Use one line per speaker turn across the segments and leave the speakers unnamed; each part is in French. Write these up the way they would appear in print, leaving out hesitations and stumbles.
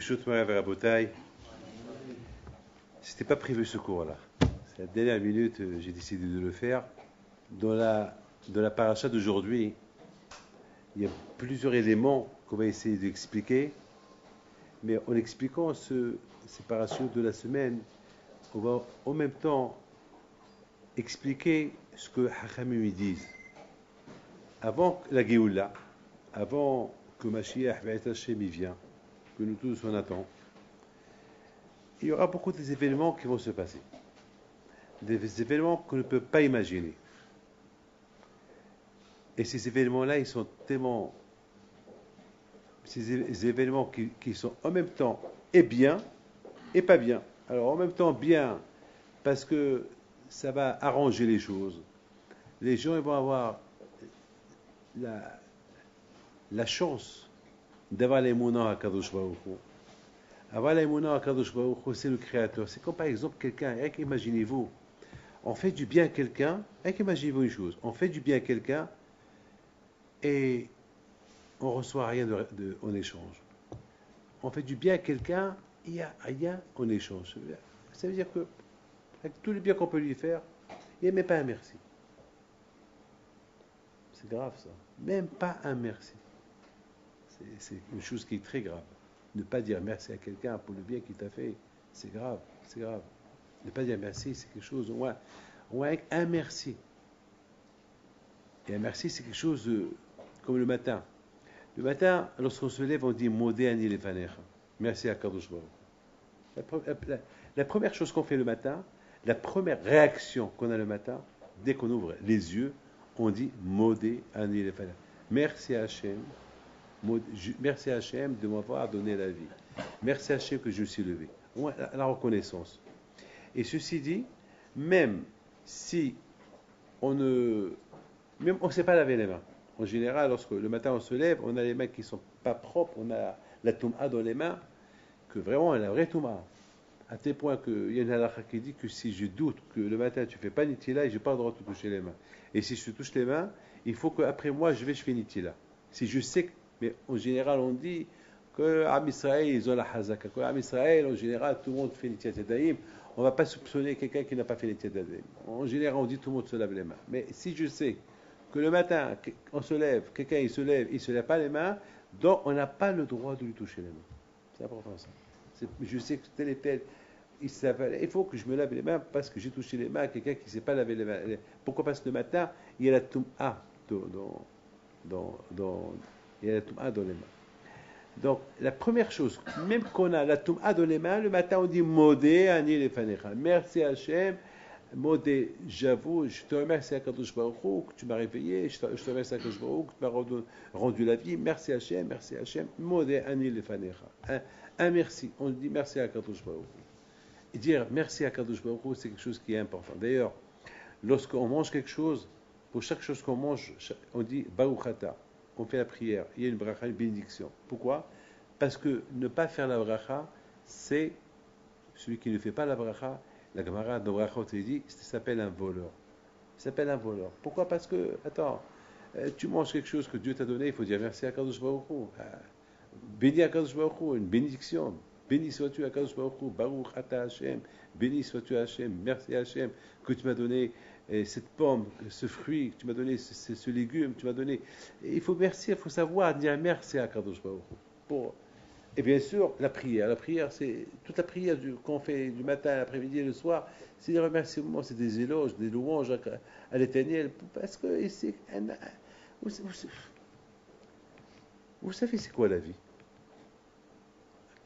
Birshut Morav et Rabotai, c'était pas prévu ce cours-là. C'est la dernière minute, j'ai décidé de le faire. Dans la paracha d'aujourd'hui, il y a plusieurs éléments qu'on va essayer d'expliquer, mais en expliquant ces parachutes de la semaine, on va en même temps expliquer ce que Hachamim disent. Avant la Géoula, avant que Mashiach Ve'et Hashem y vient, que nous tous on attend, il y aura beaucoup d'événements qui vont se passer. Des événements qu'on ne peut pas imaginer. Et ces événements-là, ils sont tellement... Ces événements qui sont en même temps et bien et pas bien. Alors en même temps bien, parce que ça va arranger les choses. Les gens ils vont avoir la chance d'avoir les mounans à Kadosh Baruch Hu. Avoir les mounans à Kadosh Baruch Hu, c'est le Créateur. C'est comme par exemple quelqu'un, imaginez-vous, on fait du bien à quelqu'un, imaginez-vous une chose, on fait du bien à quelqu'un et on ne reçoit rien en échange. On fait du bien à quelqu'un, il n'y a rien en échange. Ça veut dire que, avec tout le bien qu'on peut lui faire, il n'y a même pas un merci. C'est grave ça. Même pas un merci. C'est une chose qui est très grave. Ne pas dire merci à quelqu'un pour le bien qu'il t'a fait, c'est grave, c'est grave. Ne pas dire merci, c'est quelque chose, au moins avec un merci. Et un merci, c'est quelque chose comme le matin. Le matin, lorsqu'on se lève, on dit Modé ani lefanecha. Merci à Kadosh Baruch. La première chose qu'on fait le matin, la première réaction qu'on a le matin, dès qu'on ouvre les yeux, on dit Modé ani lefanecha. Merci à Hachem. Merci à Hachem de m'avoir donné la vie. Merci à Hachem que je me suis levé. La reconnaissance. Et ceci dit, même si on ne sait pas laver les mains. En général, lorsque le matin on se lève, on a les mains qui ne sont pas propres, on a la touma dans les mains, que vraiment on a la vraie touma. À tel point qu'il y a une halakha qui dit que si je doute que le matin tu ne fais pas nitila, je n'ai pas le droit de te toucher les mains. Et si je te touche les mains, il faut qu'après moi je fais nitila. Si je sais que, mais en général on dit que Am Israël ils ont la hazaka. Que Am Israël en général tout le monde fait nitila tadaïm. On ne va pas soupçonner quelqu'un qui n'a pas fait nitila tadaïm. En général on dit tout le monde se lave les mains. Mais si je sais que le matin, on se lève, quelqu'un il se lève pas les mains, donc on n'a pas le droit de lui toucher les mains. C'est important ça. Je sais que tel et tel, il faut que je me lave les mains parce que j'ai touché les mains à quelqu'un qui ne s'est pas lavé les mains. Pourquoi? Parce que le matin, il y a la toum'a il y a la toum'a dans les mains. Donc, la première chose, même qu'on a la toum'a dans les mains, le matin on dit Modé ani lefanecha. Merci Hachem. Modé, j'avoue, je te remercie à Kadosh Baruch Hu que tu m'as réveillé, je te remercie à Kadosh Baruch Hu que tu m'as rendu la vie, merci Hachem, Modé ani lefanecha. Un merci, on dit merci à Kadosh Baruch Hu. Et dire merci à Kadosh Baruch Hu, c'est quelque chose qui est important. D'ailleurs, lorsqu'on mange quelque chose, pour chaque chose qu'on mange, on dit Baruch Ata, on fait la prière, il y a une bracha, une bénédiction. Pourquoi? Parce que ne pas faire la bracha, c'est celui qui ne fait pas la bracha. La Gemara dans Brachot dit, ça s'appelle un voleur. Ça s'appelle un voleur. Pourquoi? Parce que, attends, tu manges quelque chose que Dieu t'a donné, il faut dire merci à Kadosh Baruch Hu. Bénis à Kadosh Baruch Hu, une bénédiction. Béni sois-tu à Kadosh Baruch Hu, Baruch Ata Hashem. Béni sois-tu à Hashem, merci à Hashem que tu m'as donné cette pomme, ce fruit, que tu m'as donné ce légume, tu m'as donné. Et il faut savoir dire merci à Kadosh Baruch Hu. Et bien sûr, la prière, c'est toute la prière qu'on fait du matin à l'après-midi et le soir, c'est des remerciements, c'est des éloges, des louanges à l'Éternel, parce que c'est vous savez c'est quoi la vie?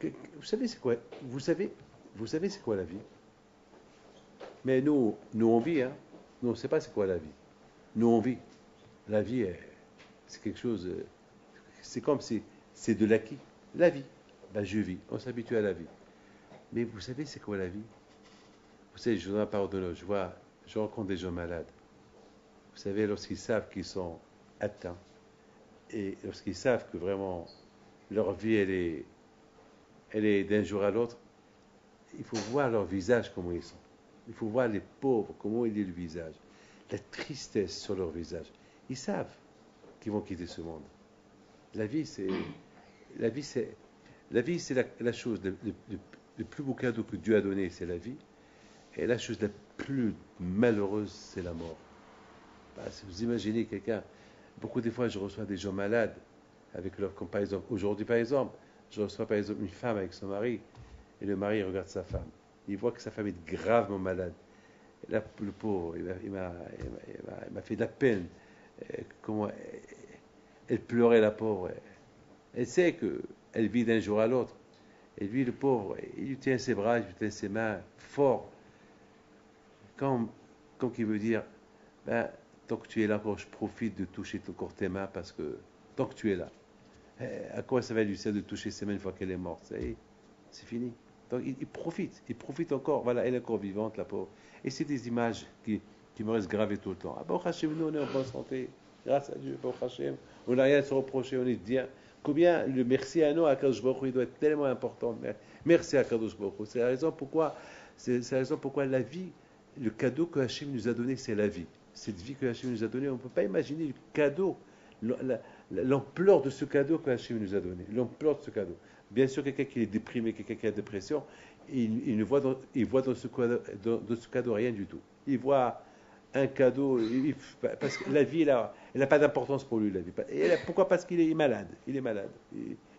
Vous savez c'est quoi? Vous savez c'est quoi la vie? Mais nous on vit, hein? Nous on ne sait pas c'est quoi la vie. Nous on vit. La vie, c'est quelque chose, c'est comme si c'est de l'acquis. La vie. Ben, je vis, on s'habitue à la vie. Mais vous savez c'est quoi la vie? Vous savez, je vous en parle de l'autre, je rencontre des gens malades. Vous savez, lorsqu'ils savent qu'ils sont atteints, et lorsqu'ils savent que vraiment leur vie, elle est d'un jour à l'autre, il faut voir leur visage, comment ils sont. Il faut voir les pauvres, comment il est le visage. La tristesse sur leur visage. Ils savent qu'ils vont quitter ce monde. La vie, c'est La vie, c'est la chose, le plus beau cadeau que Dieu a donné, c'est la vie. Et la chose la plus malheureuse, c'est la mort. Si vous imaginez quelqu'un, beaucoup de fois, je reçois des gens malades avec leur, comme par exemple, aujourd'hui par exemple, je reçois par exemple une femme avec son mari, et le mari regarde sa femme. Il voit que sa femme est gravement malade. Et là, le pauvre, il m'a fait de la peine. Comment elle pleurait, la pauvre. Elle sait qu'elle vit d'un jour à l'autre. Et lui, le pauvre, il lui tient ses bras, il lui tient ses mains fort. Comme qui veut dire, ben, tant que tu es là encore, je profite de toucher encore tes mains parce que tant que tu es là, à quoi ça va lui servir de toucher ses mains une fois qu'elle est morte? Ça y est, c'est fini. Donc il profite encore. Voilà, elle est encore vivante, la pauvre. Et c'est des images qui me restent gravées tout le temps. Ah, Baruch Hashem, nous on est en bonne santé. Grâce à Dieu, Baruch Hashem. On n'a rien à se reprocher, on est bien. Combien le merci à nous, à Kadosh Baruch Hu, il doit être tellement important. Merci à Kadosh Baruch Hu. C'est la raison pourquoi la vie, le cadeau que Hachem nous a donné, c'est la vie. Cette vie que Hachem nous a donnée, on ne peut pas imaginer le cadeau, l'ampleur de ce cadeau que Hachem nous a donné. L'ampleur de ce cadeau. Bien sûr, quelqu'un qui est déprimé, quelqu'un qui a une dépression, il voit dans ce cadeau rien du tout. Il voit un cadeau, parce que la vie, elle n'a pas d'importance pour lui, la vie. Pourquoi? Parce qu'il est malade. Il est malade.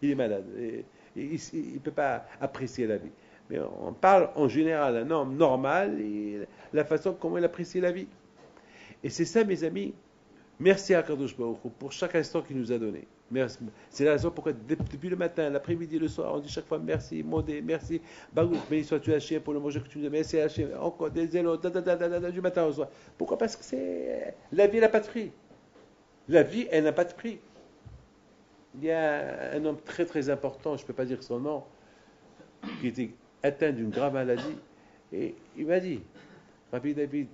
Il est malade. Et il ne peut pas apprécier la vie. Mais on parle en général, un homme normal, la façon comment il apprécie la vie. Et c'est ça, mes amis. Merci à Kadosh Baruch Hu pour chaque instant qu'il nous a donné. Merci. C'est la raison pourquoi depuis le matin, l'après-midi, le soir, on dit chaque fois merci, Modé, merci, Baruch, béni sois-tu Hachem pour le manger que tu nous as. Merci Hachem, encore des zélos, du matin au soir. Pourquoi? Parce que la vie, elle n'a pas de prix. La vie, elle n'a pas de prix. Il y a un homme très très important, je ne peux pas dire son nom, qui était atteint d'une grave maladie, et il m'a dit, Rabbi David,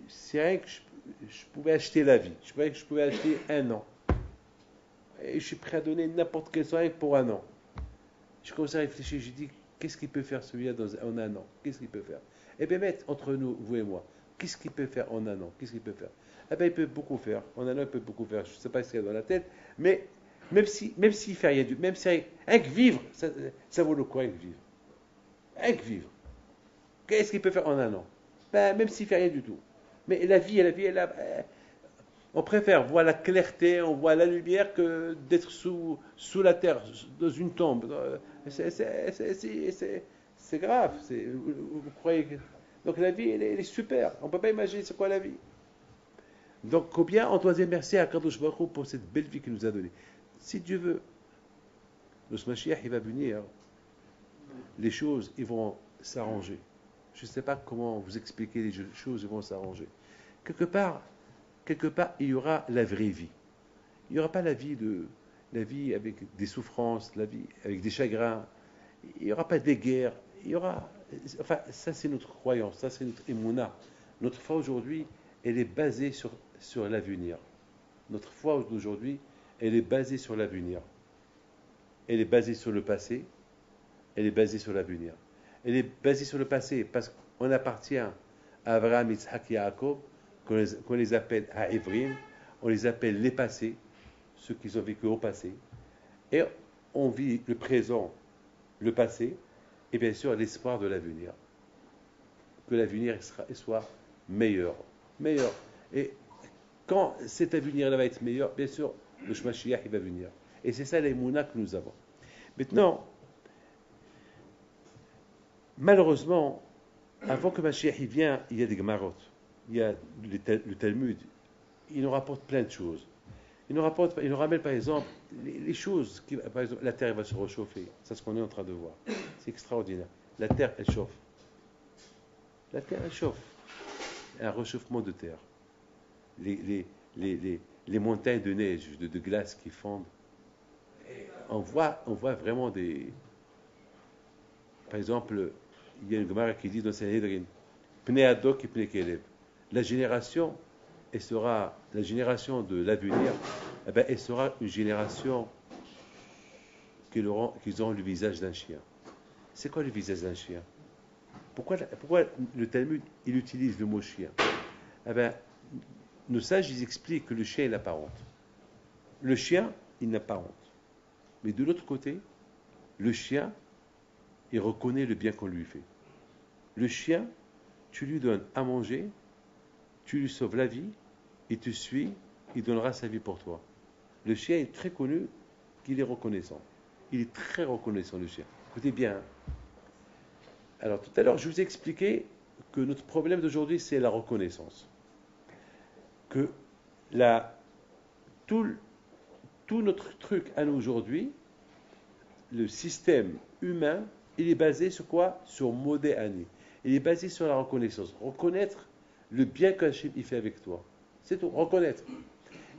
c'est rien que je pouvais acheter la vie, je pouvais acheter un an. Et je suis prêt à donner n'importe quel soin pour un an. Je commence à réfléchir, je dis, qu'est-ce qu'il peut faire celui-là en un an? Qu'est-ce qu'il peut faire? Eh bien, maître, entre nous, vous et moi, qu'est-ce qu'il peut faire en un an? Qu'est-ce qu'il peut faire? Eh bien, il peut beaucoup faire. En un an, il peut beaucoup faire. Je ne sais pas ce qu'il y a dans la tête, mais même s'il ne fait rien du tout, même si rien que vivre, ça vaut le coup, rien que vivre. Rien que vivre. Qu'est-ce qu'il peut faire en un an? Ben, même s'il ne fait rien du tout. Mais la vie, on préfère voir la clarté, on voit la lumière que d'être sous la terre, dans une tombe. C'est grave. Vous croyez que... Donc la vie, elle est super. On ne peut pas imaginer c'est quoi la vie. Donc combien on doit dire merci à Kadosh Baruch Hu pour cette belle vie qu'il nous a donnée. Si Dieu veut, le Mashiach, il va venir. Les choses, ils vont s'arranger. Je ne sais pas comment vous expliquer les choses, ils vont s'arranger. Quelque part, il y aura la vraie vie. Il n'y aura pas la vie avec des souffrances, la vie avec des chagrins. Il n'y aura pas des guerres. Enfin, ça c'est notre croyance, ça c'est notre émouna. Notre foi aujourd'hui, elle est basée sur l'avenir. Notre foi d'aujourd'hui, elle est basée sur l'avenir. Elle est basée sur le passé, elle est basée sur l'avenir. Elle est basée sur le passé parce qu'on appartient à Abraham, Yitzhak et Yaakov, qu'on les appelle Haïvrim, on les appelle les passés, ceux qui ont vécu au passé. Et on vit le présent, le passé, et bien sûr l'espoir de l'avenir. Que l'avenir soit meilleur. Meilleur. Et quand cet avenir-là va être meilleur, bien sûr, le Mashiach il va venir. Et c'est ça l'émouna que nous avons. Maintenant, malheureusement, avant que Mashiach il vienne, il y a des Gemarot. Il y a le Talmud. Il nous rapporte plein de choses. Il nous ramène par exemple les choses par exemple, la terre va se réchauffer. C'est ce qu'on est en train de voir. C'est extraordinaire. La terre, elle chauffe. La terre, elle chauffe. Un réchauffement de terre. Les montagnes de neige, de glace qui fondent. On voit vraiment des... Par exemple, il y a une Gemara qui dit dans Sanhedrin, Pnei Adok et Pnei Kelev. La génération de l'avenir, eh ben, elle sera une génération qu'ils auront le visage d'un chien. C'est quoi le visage d'un chien? Pourquoi le Talmud il utilise le mot chien? Eh ben, nos sages ils expliquent que le chien il n'a pas honte. Le chien il n'a pas honte. Mais de l'autre côté, Le chien, il reconnaît le bien qu'on lui fait. Le chien, tu lui donnes à manger, tu lui sauves la vie, il te suit, il donnera sa vie pour toi. Le chien est très connu qu'il est reconnaissant. Il est très reconnaissant, le chien. Écoutez bien. Alors, tout à l'heure, je vous ai expliqué que notre problème d'aujourd'hui, c'est la reconnaissance. Que la, tout, tout notre truc à nous aujourd'hui, le système humain, il est basé sur quoi? Sur modéani. Il est basé sur la reconnaissance. Reconnaître le bien qu'Hachem il fait avec toi. C'est tout. Reconnaître.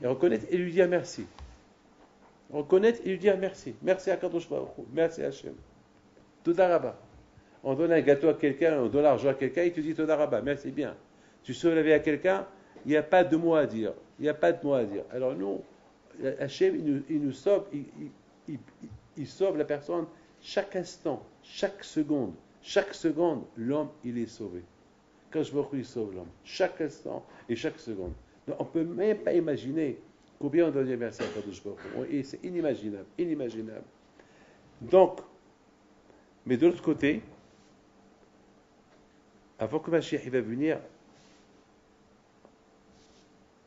Et reconnaître et lui dire merci. Reconnaître et lui dire merci. Merci à Kadosh Baruch Hu. Merci à Hachem. Toda Rabba. On donne un gâteau à quelqu'un, on donne l'argent à quelqu'un, il te dit Toda Rabba. Merci bien. Tu sauves la vie à quelqu'un, il n'y a pas de mots à dire. Il n'y a pas de mots à dire. Alors nous, Hachem, il nous sauve, il sauve la personne chaque instant, chaque seconde. Chaque seconde, l'homme, il est sauvé. Quand je vois qu'il sauve l'homme, chaque instant et chaque seconde. Donc, on ne peut même pas imaginer combien on doit dire merci à Kadosh Baruch Hu. Et c'est inimaginable, inimaginable. Donc, mais de l'autre côté, avant que Mashiach va venir,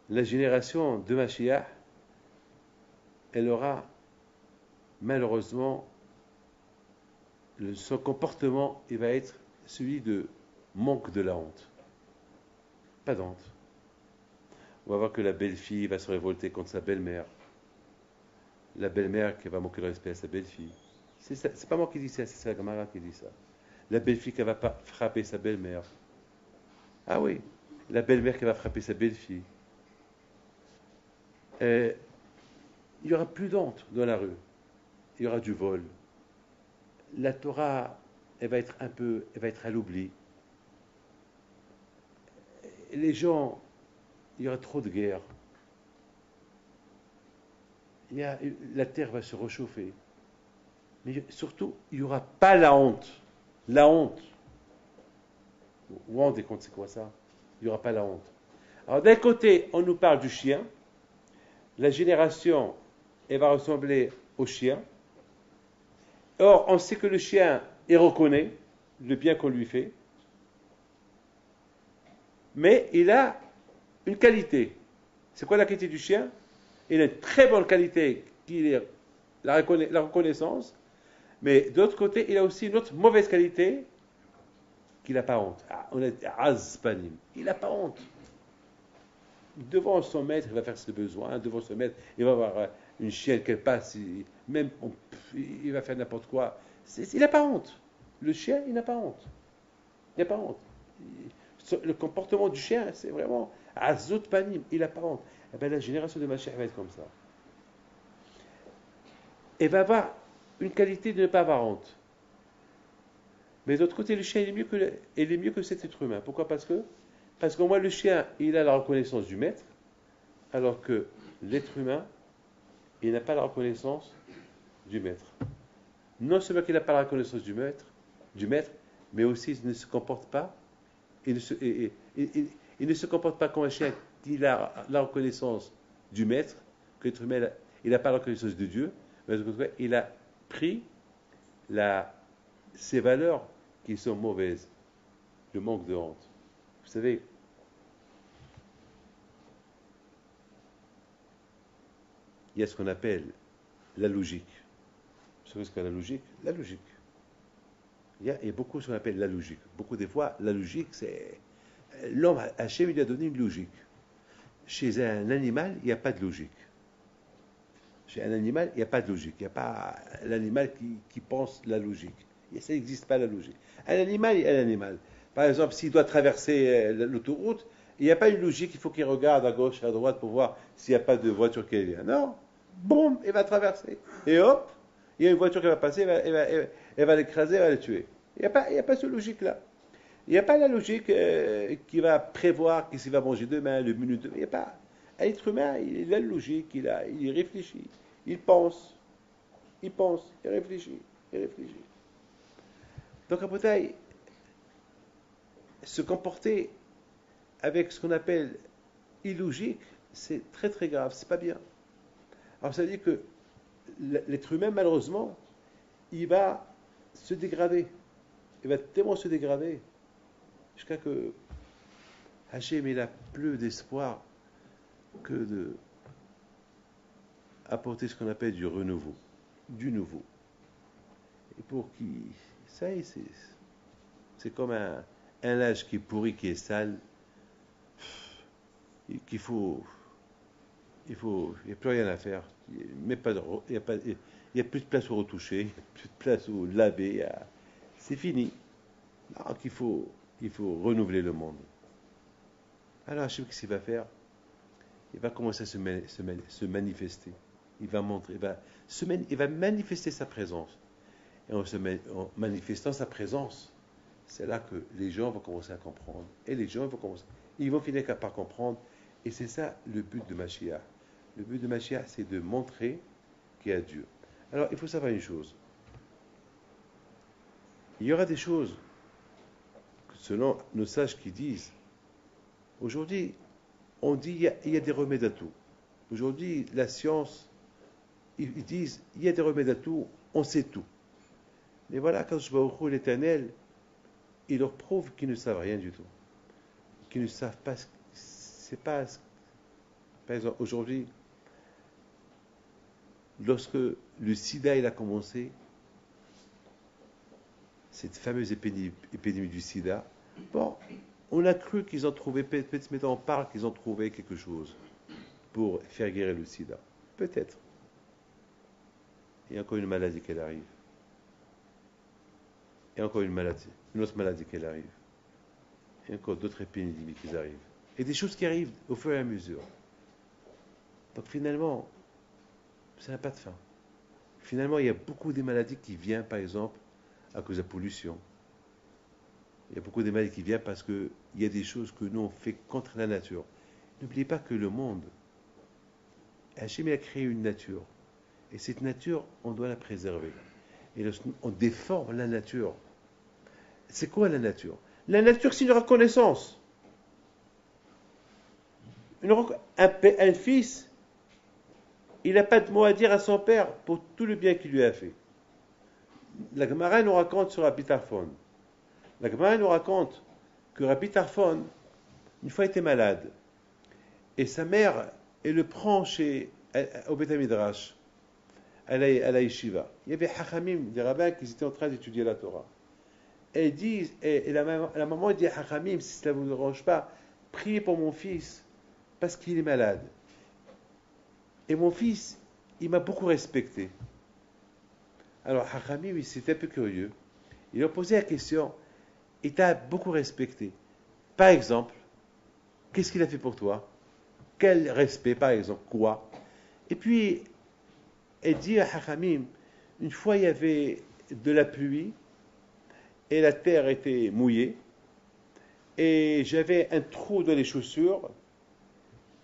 la génération de Mashiach, elle aura malheureusement, son comportement, il va être celui de manque de la honte. Pas d'honte. On va voir que la belle-fille va se révolter contre sa belle-mère. La belle-mère qui va manquer de respect à sa belle-fille. C'est pas moi qui dis ça, c'est sa camarade qui dit ça. La belle-fille qui va pas frapper sa belle-mère. Ah oui, la belle-mère qui va frapper sa belle-fille. Il n'y aura plus d'honte dans la rue. Il y aura du vol. La Torah, elle va être à l'oubli. Les gens, il y aura trop de guerre. La terre va se réchauffer. Mais surtout, il n'y aura pas la honte. La honte. Vous vous rendez compte, c'est quoi ça? Il n'y aura pas la honte. Alors d'un côté, on nous parle du chien. La génération, elle va ressembler au chien. Or, on sait que le chien, il reconnaît le bien qu'on lui fait. Mais il a une qualité. C'est quoi la qualité du chien? Il a une très bonne qualité, qui est la reconnaissance. Mais d'autre côté, il a aussi une autre mauvaise qualité, qu'il n'a pas honte. On est azpanim. Il n'a pas honte. Devant son maître, il va faire ses besoins. Devant son maître, il va avoir une chienne qu'elle passe. Il va faire n'importe quoi. Il n'a pas honte. Le chien, il n'a pas honte. Il n'a pas honte. Le comportement du chien, c'est vraiment azot panim. Il n'a pas honte. Eh bien, la génération de Mashiach va être comme ça. Elle va avoir une qualité de ne pas avoir honte. Mais de l'autre côté, le chien, il est mieux que cet être humain. Pourquoi? Parce que moi, le chien, il a la reconnaissance du maître, alors que l'être humain, il n'a pas la reconnaissance du maître. Non seulement qu'il n'a pas la reconnaissance du maître, mais aussi il ne se comporte pas, il ne se comporte pas comme un chien qui a la reconnaissance du maître, que l'être humain, il n'a pas la reconnaissance de Dieu, mais il a pris ses valeurs qui sont mauvaises, le manque de honte. Vous savez, il y a ce qu'on appelle la logique. Vous savez ce qu'est la logique? La logique. Il y a beaucoup ce qu'on appelle la logique. Beaucoup des fois, la logique, c'est... L'homme, Hachem, il lui a donné une logique. Chez un animal, il n'y a pas de logique. Chez un animal, il n'y a pas de logique. Il n'y a pas l'animal qui pense la logique. Ça n'existe pas, la logique. Un animal est un animal. Par exemple, s'il doit traverser l'autoroute, il n'y a pas une logique, il faut qu'il regarde à gauche, à droite pour voir s'il n'y a pas de voiture qui vient. Non, boum, il va traverser. Et hop, il y a une voiture qui va passer, elle va l'écraser, elle va le tuer. Il n'y a pas cette logique-là. Il n'y a pas la logique qui va prévoir qu'est-ce qu'il va manger demain, le minute demain. Il n'y a pas. Un être humain, il a une logique, il réfléchit, il pense, il réfléchit. Donc, à Botaï, se comporter avec ce qu'on appelle illogique, c'est très très grave, c'est pas bien. Alors ça veut dire que l'être humain, malheureusement, il va se dégrader. Il va tellement se dégrader jusqu'à que Hachem il a plus d'espoir que de apporter ce qu'on appelle du renouveau, du nouveau. Et pour qui, ça y est, c'est comme un linge qui est pourri, qui est sale, qu'il faut, il n'y a plus rien à faire. Il n'y a plus de place où retoucher, il n'y a plus de place où laver. C'est fini. Donc il faut renouveler le monde. Alors Hachem, qu'est-ce qu'il va faire? Il va commencer à se manifester. Il va montrer, il va manifester sa présence. Et en manifestant sa présence, c'est là que les gens vont commencer à comprendre. Et les gens ils vont finir par comprendre. Et c'est ça le but de Mashiach. Le but de Mashiach, c'est de montrer qu'il y a Dieu. Alors, il faut savoir une chose. Il y aura des choses, selon nos sages qui disent, aujourd'hui, on dit il y a des remèdes à tout. Aujourd'hui, la science, ils disent il y a des remèdes à tout, on sait tout. Mais voilà, quand je vois l'Éternel, il leur prouve qu'ils ne savent rien du tout. Qu'ils ne savent pas, c'est pas, par exemple, aujourd'hui, lorsque le sida il a commencé, cette fameuse épidémie du sida, bon, on a cru qu'ils ont trouvé, peut-être maintenant on parle qu'ils ont trouvé quelque chose pour faire guérir le sida. Peut-être. Il y a encore une maladie qui arrive. Il y a encore une autre maladie qui arrive. Il y a encore d'autres épidémies qui arrivent. Et des choses qui arrivent au fur et à mesure. Donc finalement, ça n'a pas de fin. Finalement, il y a beaucoup de maladies qui viennent, par exemple, à cause de la pollution. Il y a beaucoup de maladies qui viennent parce qu'il y a des choses que nous on fait contre la nature. N'oubliez pas que le monde, Hachem a créé une nature. Et cette nature, on doit la préserver. Et on déforme la nature. C'est quoi la nature? La nature, c'est une reconnaissance. Un fils, il n'a pas de mot à dire à son père pour tout le bien qu'il lui a fait. La Gemara nous raconte sur Rabbi Tarfon. La Gemara nous raconte que Rabbi Tarfon, une fois, était malade. Et sa mère, elle le prend au Beth Midrash, à la yeshiva. Il y avait Hachamim, des rabbins qui étaient en train d'étudier la Torah. Et la maman dit à Hachamim, si cela ne vous dérange pas, priez pour mon fils, parce qu'il est malade. Et mon fils, il m'a beaucoup respecté. Alors Hachamim, il s'était un peu curieux. Il a posé la question, il t'a beaucoup respecté. Par exemple, qu'est-ce qu'il a fait pour toi? Quel respect, par exemple? Quoi? Et puis, elle dit à Hachamim, une fois il y avait de la pluie, et la terre était mouillée, et j'avais un trou dans les chaussures,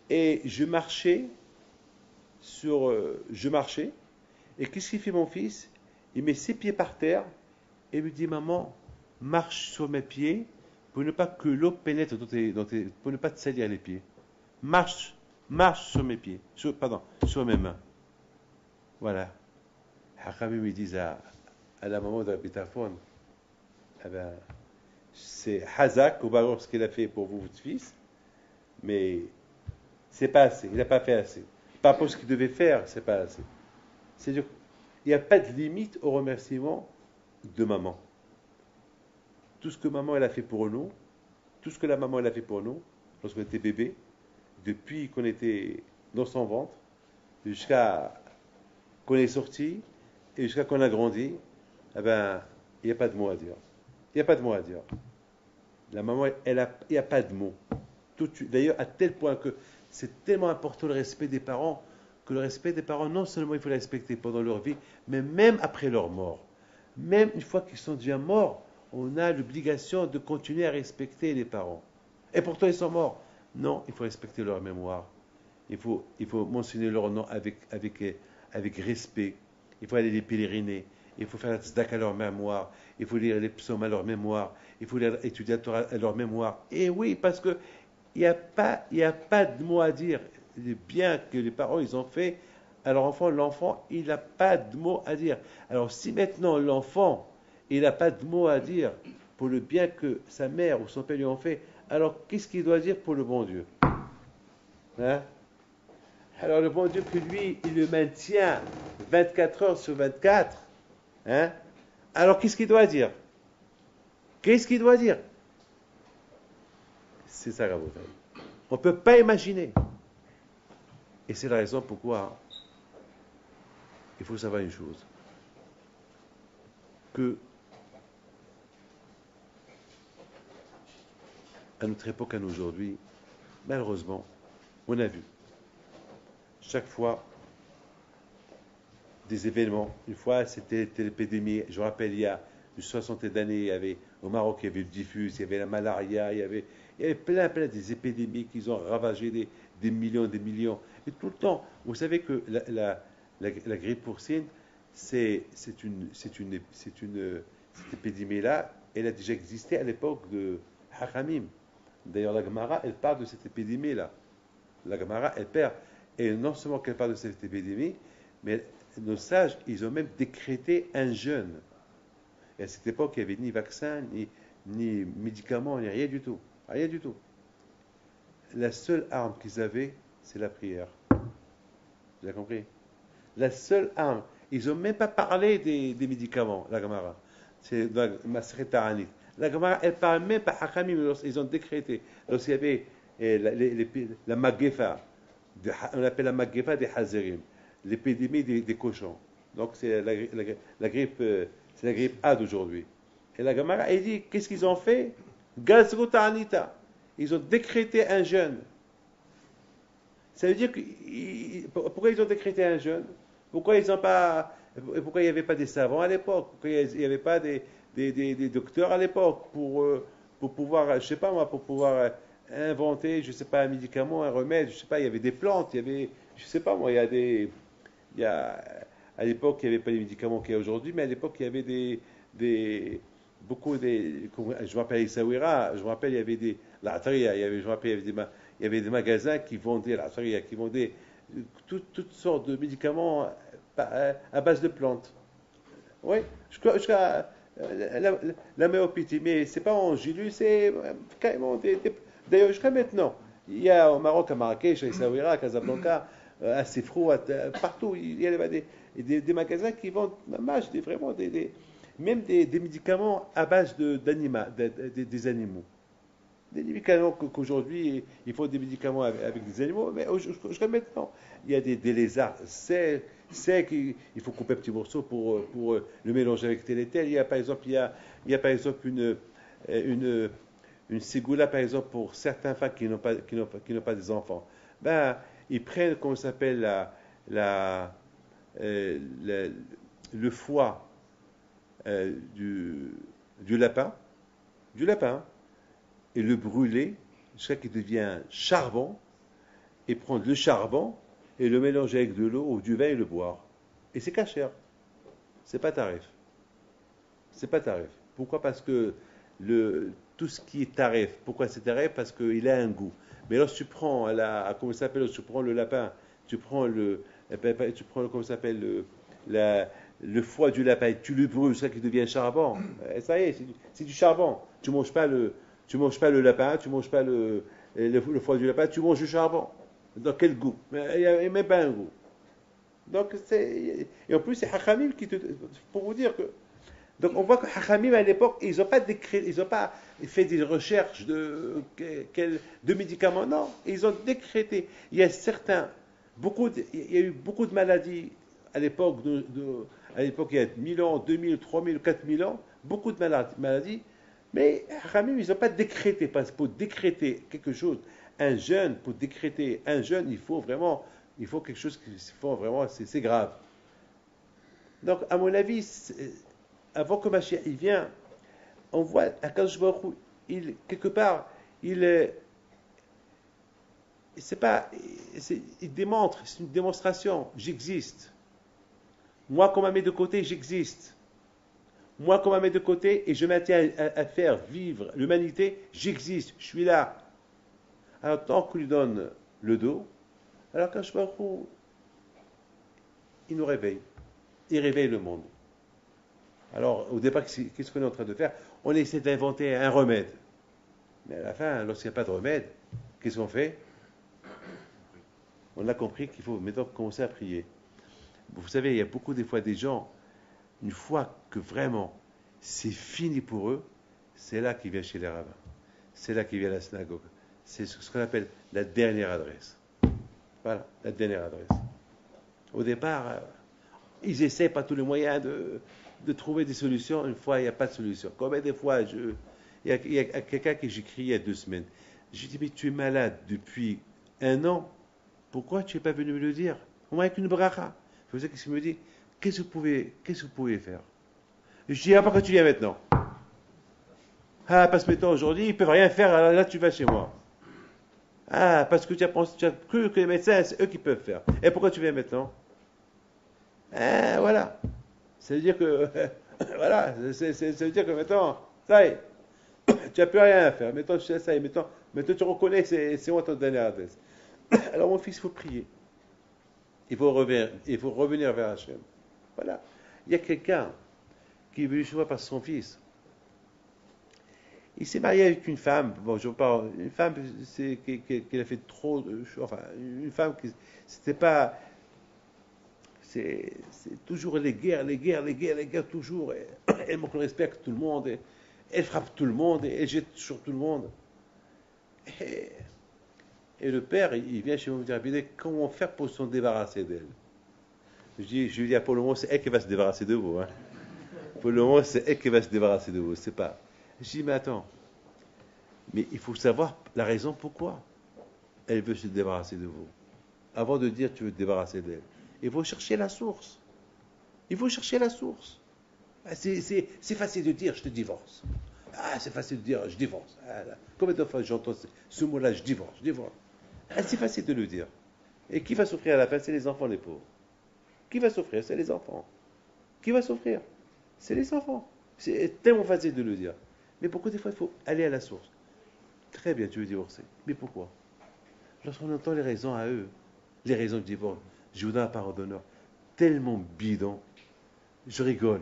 et je marchais, et qu'est-ce qu'il fait mon fils? Il met ses pieds par terre, et me dit, maman, marche sur mes pieds, pour ne pas que l'eau pénètre pour ne pas te salir les pieds. Marche sur mes pieds, sur mes mains. Voilà. Hachamim, ils disent à la maman de Rabbi Tarfon, eh ben, c'est Hazak, au Baruch, ce qu'il a fait pour vous, votre fils, mais c'est pas assez, il n'a pas fait assez. Par rapport à ce qu'il devait faire, c'est pas assez. C'est-à-dire qu'il n'y a pas de limite au remerciement de maman. Tout ce que maman elle a fait pour nous, tout ce que la maman elle a fait pour nous, lorsqu'on était bébé, depuis qu'on était dans son ventre, jusqu'à qu'on est sorti, et jusqu'à qu'on a grandi, eh ben, il n'y a pas de mots à dire. Il n'y a pas de mots à dire. La maman, il n'y a pas de mots. D'ailleurs, à tel point que c'est tellement important le respect des parents, que le respect des parents, non seulement il faut le respecter pendant leur vie, mais même après leur mort. Même une fois qu'ils sont déjà morts, on a l'obligation de continuer à respecter les parents. Et pourtant, ils sont morts. Non, il faut respecter leur mémoire. Il faut mentionner leur nom avec respect. Il faut aller les pèleriner. Il faut faire la tzedaka à leur mémoire. Il faut lire les psaumes à leur mémoire. Il faut étudier la Torah à leur mémoire. Et oui, parce que il n'y a pas de mot à dire. Les biens que les parents ils ont fait Alors l'enfant, il n'a pas de mots à dire. Alors si maintenant l'enfant, il n'a pas de mots à dire pour le bien que sa mère ou son père lui ont fait, alors qu'est-ce qu'il doit dire pour le bon Dieu? Hein? Alors le bon Dieu que lui, il le maintient 24 heures sur 24, hein? Alors qu'est-ce qu'il doit dire? Qu'est-ce qu'il doit dire? C'est ça, Rabotai. On ne peut pas imaginer. Et c'est la raison pourquoi il faut savoir une chose. Que à notre époque, à nous aujourd'hui, malheureusement, on a vu chaque fois des événements. Une fois, c'était l'épidémie. Je me rappelle, il y a une soixantaine d'années, il y avait au Maroc, il y avait le typhus, il y avait la malaria, il y avait plein des épidémies qui ont ravagé des millions, des millions. Et tout le temps, vous savez que la grippe porcine, cette épidémie-là, elle a déjà existé à l'époque de Hakamim. D'ailleurs, la Gemara, elle parle de cette épidémie-là. La Gemara, elle perd. Et non seulement qu'elle parle de cette épidémie, mais nos sages, ils ont même décrété un jeûne. Et à cette époque, il n'y avait ni vaccin, ni médicaments, ni rien du tout. Rien du tout. La seule arme qu'ils avaient, c'est la prière. Vous avez compris? La seule arme. Ils n'ont même pas parlé des médicaments, la Gemara. C'est la Maseret Ta'anit. La Gemara, elle ne parle même pas. Hakamim, ils ont décrété. Lorsqu'il y avait la Magefa, on appelle la Magefa des Hazerim, l'épidémie des cochons. Donc c'est la grippe, c'est la grippe A d'aujourd'hui. Et la Gemara, elle dit, qu'est-ce qu'ils ont fait? Gazru Ta'anita. Ils ont décrété un jeûne. Ça veut dire que pourquoi ils ont décrété un jeûne? Pourquoi ils ont pas, pourquoi il n'y avait pas des savants à l'époque? Pourquoi il n'y avait pas des docteurs à l'époque pour pouvoir, je sais pas moi, pour pouvoir inventer, je sais pas, un médicament, un remède, je sais pas, il y avait des plantes, il y avait, je sais pas moi, il y a, à l'époque il n'y avait pas les médicaments qu'il y a aujourd'hui, mais à l'époque il y avait beaucoup je me rappelle Essaouira, je me rappelle il y avait la Atria, je me rappelle il y avait des magasins qui vendaient la Atria, qui vendaient toutes sortes de médicaments à base de plantes. Oui, jusqu'à la myopétie, mais c'est pas en Gilu, c'est carrément d'ailleurs jusqu'à maintenant. Il y a au Maroc, à Marrakech, à Essaouira, à Casablanca, à Sefrou, partout, il y a des magasins qui vendent vraiment même des médicaments à base des animaux. Des médicaments qu'aujourd'hui, il faut des médicaments avec des animaux, mais jusqu'à maintenant, il y a des lézards secs, il faut couper un petit morceau pour le mélanger avec tel et tel. Il y a par exemple une ségoula, par exemple, pour certains femmes qui n'ont pas des enfants. Ben, ils prennent, comment ça s'appelle, euh, la- le foie du lapin, et le brûler jusqu'à qu'il devient charbon, et prendre le charbon et le mélanger avec de l'eau ou du vin et le boire. Et c'est cachère. C'est pas tarif. C'est pas tarif. Pourquoi? Parce que tout ce qui est tarif, pourquoi c'est tarif? Parce qu'il a un goût. Mais lorsque tu prends comment ça s'appelle, lorsque tu prends le lapin, tu prends comment ça s'appelle, le foie du lapin, et tu le brûles jusqu'à qu'il devienne charbon. Et ça y est, c'est du charbon. Tu manges pas le lapin, tu manges pas le foie du lapin, tu manges du charbon. Dans quel goût? Il n'y a même pas un goût. Donc et en plus c'est Hachamim pour vous dire que donc on voit que Hachamim à l'époque ils n'ont pas fait des recherches de médicaments, non, ils ont décrété. Il y a il y a eu beaucoup de maladies à l'époque à l'époque il y a 1000 ans, 2000, 3000, 4000 ans, beaucoup de maladies, mais Hachamim ils n'ont pas décrété, parce que pour décréter quelque chose, pour décréter un jeûne, il faut quelque chose c'est grave. Donc, à mon avis, avant que Mashiach il vient, on voit Akadosh Baruch Hu, quelque part, c'est pas, il démontre, c'est une démonstration. J'existe. Moi, qu'on m'a mis de côté, j'existe. Moi, qu'on m'a mis de côté et je maintiens à faire vivre l'humanité, j'existe. Je suis là. Alors, tant qu'on lui donne le dos, alors Akadosh Baruch Hu, il nous réveille. Il réveille le monde. Alors, au départ, qu'est-ce qu'on est en train de faire? On essaie d'inventer un remède. Mais à la fin, lorsqu'il n'y a pas de remède, qu'est-ce qu'on fait? On a compris qu'il faut maintenant commencer à prier. Vous savez, il y a beaucoup des fois des gens, une fois que vraiment c'est fini pour eux, c'est là qu'ils viennent chez les rabbins. C'est là qu'ils viennent à la synagogue. C'est ce qu'on appelle la dernière adresse. Voilà, la dernière adresse. Au départ, ils essaient par tous les moyens de trouver des solutions. Une fois, il n'y a pas de solution. Combien de fois, il y a quelqu'un que j'ai crié il y a 2 semaines. J'ai dit, mais tu es malade depuis 1 an. Pourquoi tu n'es pas venu me le dire? Au moins avec une bracha. Vous savez qu'est-ce qu'il me dit? Qu'est-ce que vous pouvez faire? Je dis, pourquoi tu viens maintenant? Ah, parce que maintenant, aujourd'hui, ils ne peuvent rien faire, alors là, tu vas chez moi. Ah, parce que tu as cru que les médecins, c'est eux qui peuvent faire. Et pourquoi tu viens maintenant? Ah, voilà. Ça veut dire que, voilà, ça veut dire que maintenant, ça y est, tu n'as plus rien à faire. Maintenant, ça y est, maintenant tu reconnais, c'est moi ton dernier adresse. Alors, mon fils, il faut prier. Il faut revenir vers Hachem. Voilà. Il y a quelqu'un qui est venu chez moi par son fils. Il s'est marié avec une femme, bon, je parle, une femme qui a fait trop de choses, enfin, une femme qui, c'était pas, c'est toujours les guerres, toujours. Elle manque le respect avec tout le monde, elle frappe tout le monde, elle jette sur tout le monde. Et le père, il vient chez moi me dire, comment faire pour s'en débarrasser d'elle? Je lui dis, pour le moment, c'est elle qui va se débarrasser de vous. Hein. Pour le moment, c'est elle qui va se débarrasser de vous, c'est pas. Je dis, mais attends, mais il faut savoir la raison pourquoi elle veut se débarrasser de vous. Avant de dire tu veux te débarrasser d'elle, il faut chercher la source. Il faut chercher la source. C'est facile de dire je te divorce. Ah, c'est facile de dire je divorce. Ah, combien de fois j'entends ce mot-là, je divorce. Ah, c'est facile de le dire. Et qui va souffrir à la fin? C'est les enfants, les pauvres. Qui va souffrir? C'est les enfants. Qui va souffrir? C'est les enfants. C'est tellement facile de le dire. Mais beaucoup des fois, il faut aller à la source. Très bien, tu veux divorcer. Mais pourquoi? Lorsqu'on entend les raisons à eux, les raisons du divorce, je vous donne la parole d'honneur, tellement bidon, je rigole.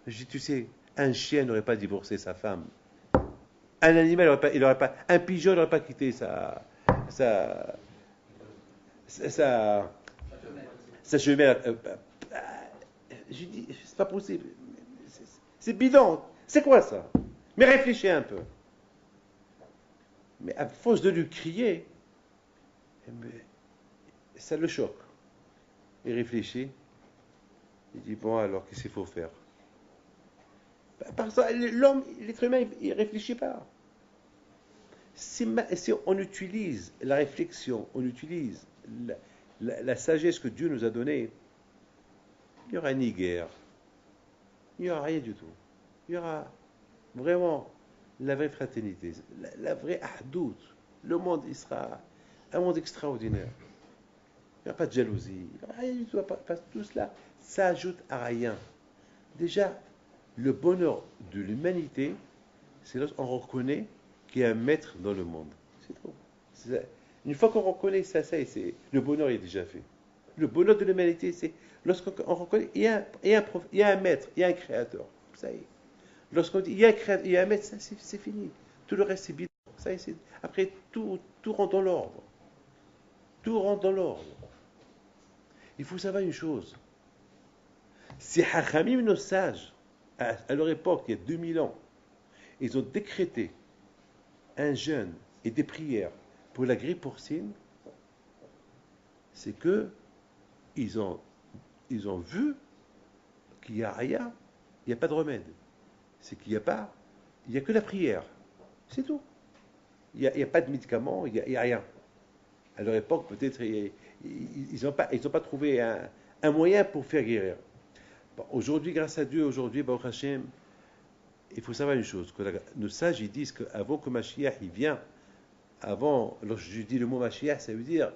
Je dis, tu sais, un chien n'aurait pas divorcé sa femme. Un animal, il aurait pas, un pigeon n'aurait pas quitté sa chemin. Je dis, c'est pas possible. C'est bidon. C'est quoi ça? Mais réfléchis un peu. Mais à force de lui crier, ça le choque. Il réfléchit. Il dit, bon, alors, qu'est-ce qu'il faut faire? Parce que l'homme, l'être humain, il ne réfléchit pas. Si on utilise la réflexion, on utilise la sagesse que Dieu nous a donnée, il n'y aura ni guerre, il n'y aura rien du tout. Il y aura vraiment la vraie fraternité, la vraie ahdout. Le monde, il sera un monde extraordinaire. Il n'y aura pas de jalousie, il n'y aura rien du tout. Parce que tout cela, ça ajoute à rien. Déjà, le bonheur de l'humanité, c'est lorsqu'on reconnaît qu'il y a un maître dans le monde. C'est tout. Une fois qu'on reconnaît ça, le bonheur est déjà fait. Le bonheur de l'humanité, c'est lorsqu'on reconnaît qu'il y a un maître, il y a un créateur. Ça y est. Lorsqu'on dit il y a un créateur, il y a un maître, ça, c'est fini. Tout le reste, c'est bidon. Ça y est, après, tout rentre dans l'ordre. Tout rentre dans l'ordre. Il faut savoir une chose. Si Hachamim, nos sages, à leur époque, il y a 2000 ans, ils ont décrété un jeûne et des prières pour la grippe porcine, c'est que ils ont vu qu'il n'y a rien, il n'y a pas de remède. C'est qu'il n'y a que la prière. C'est tout. Il n'y a pas de médicaments, il n'y a rien. À leur époque, peut-être, ils n'ont pas trouvé un moyen pour faire guérir. Bon, aujourd'hui, grâce à Dieu, Baruch Hashem, il faut savoir une chose, que nos sages, ils disent qu'avant que Mashiach, il vient, lorsque je dis le mot Mashiach, ça veut dire,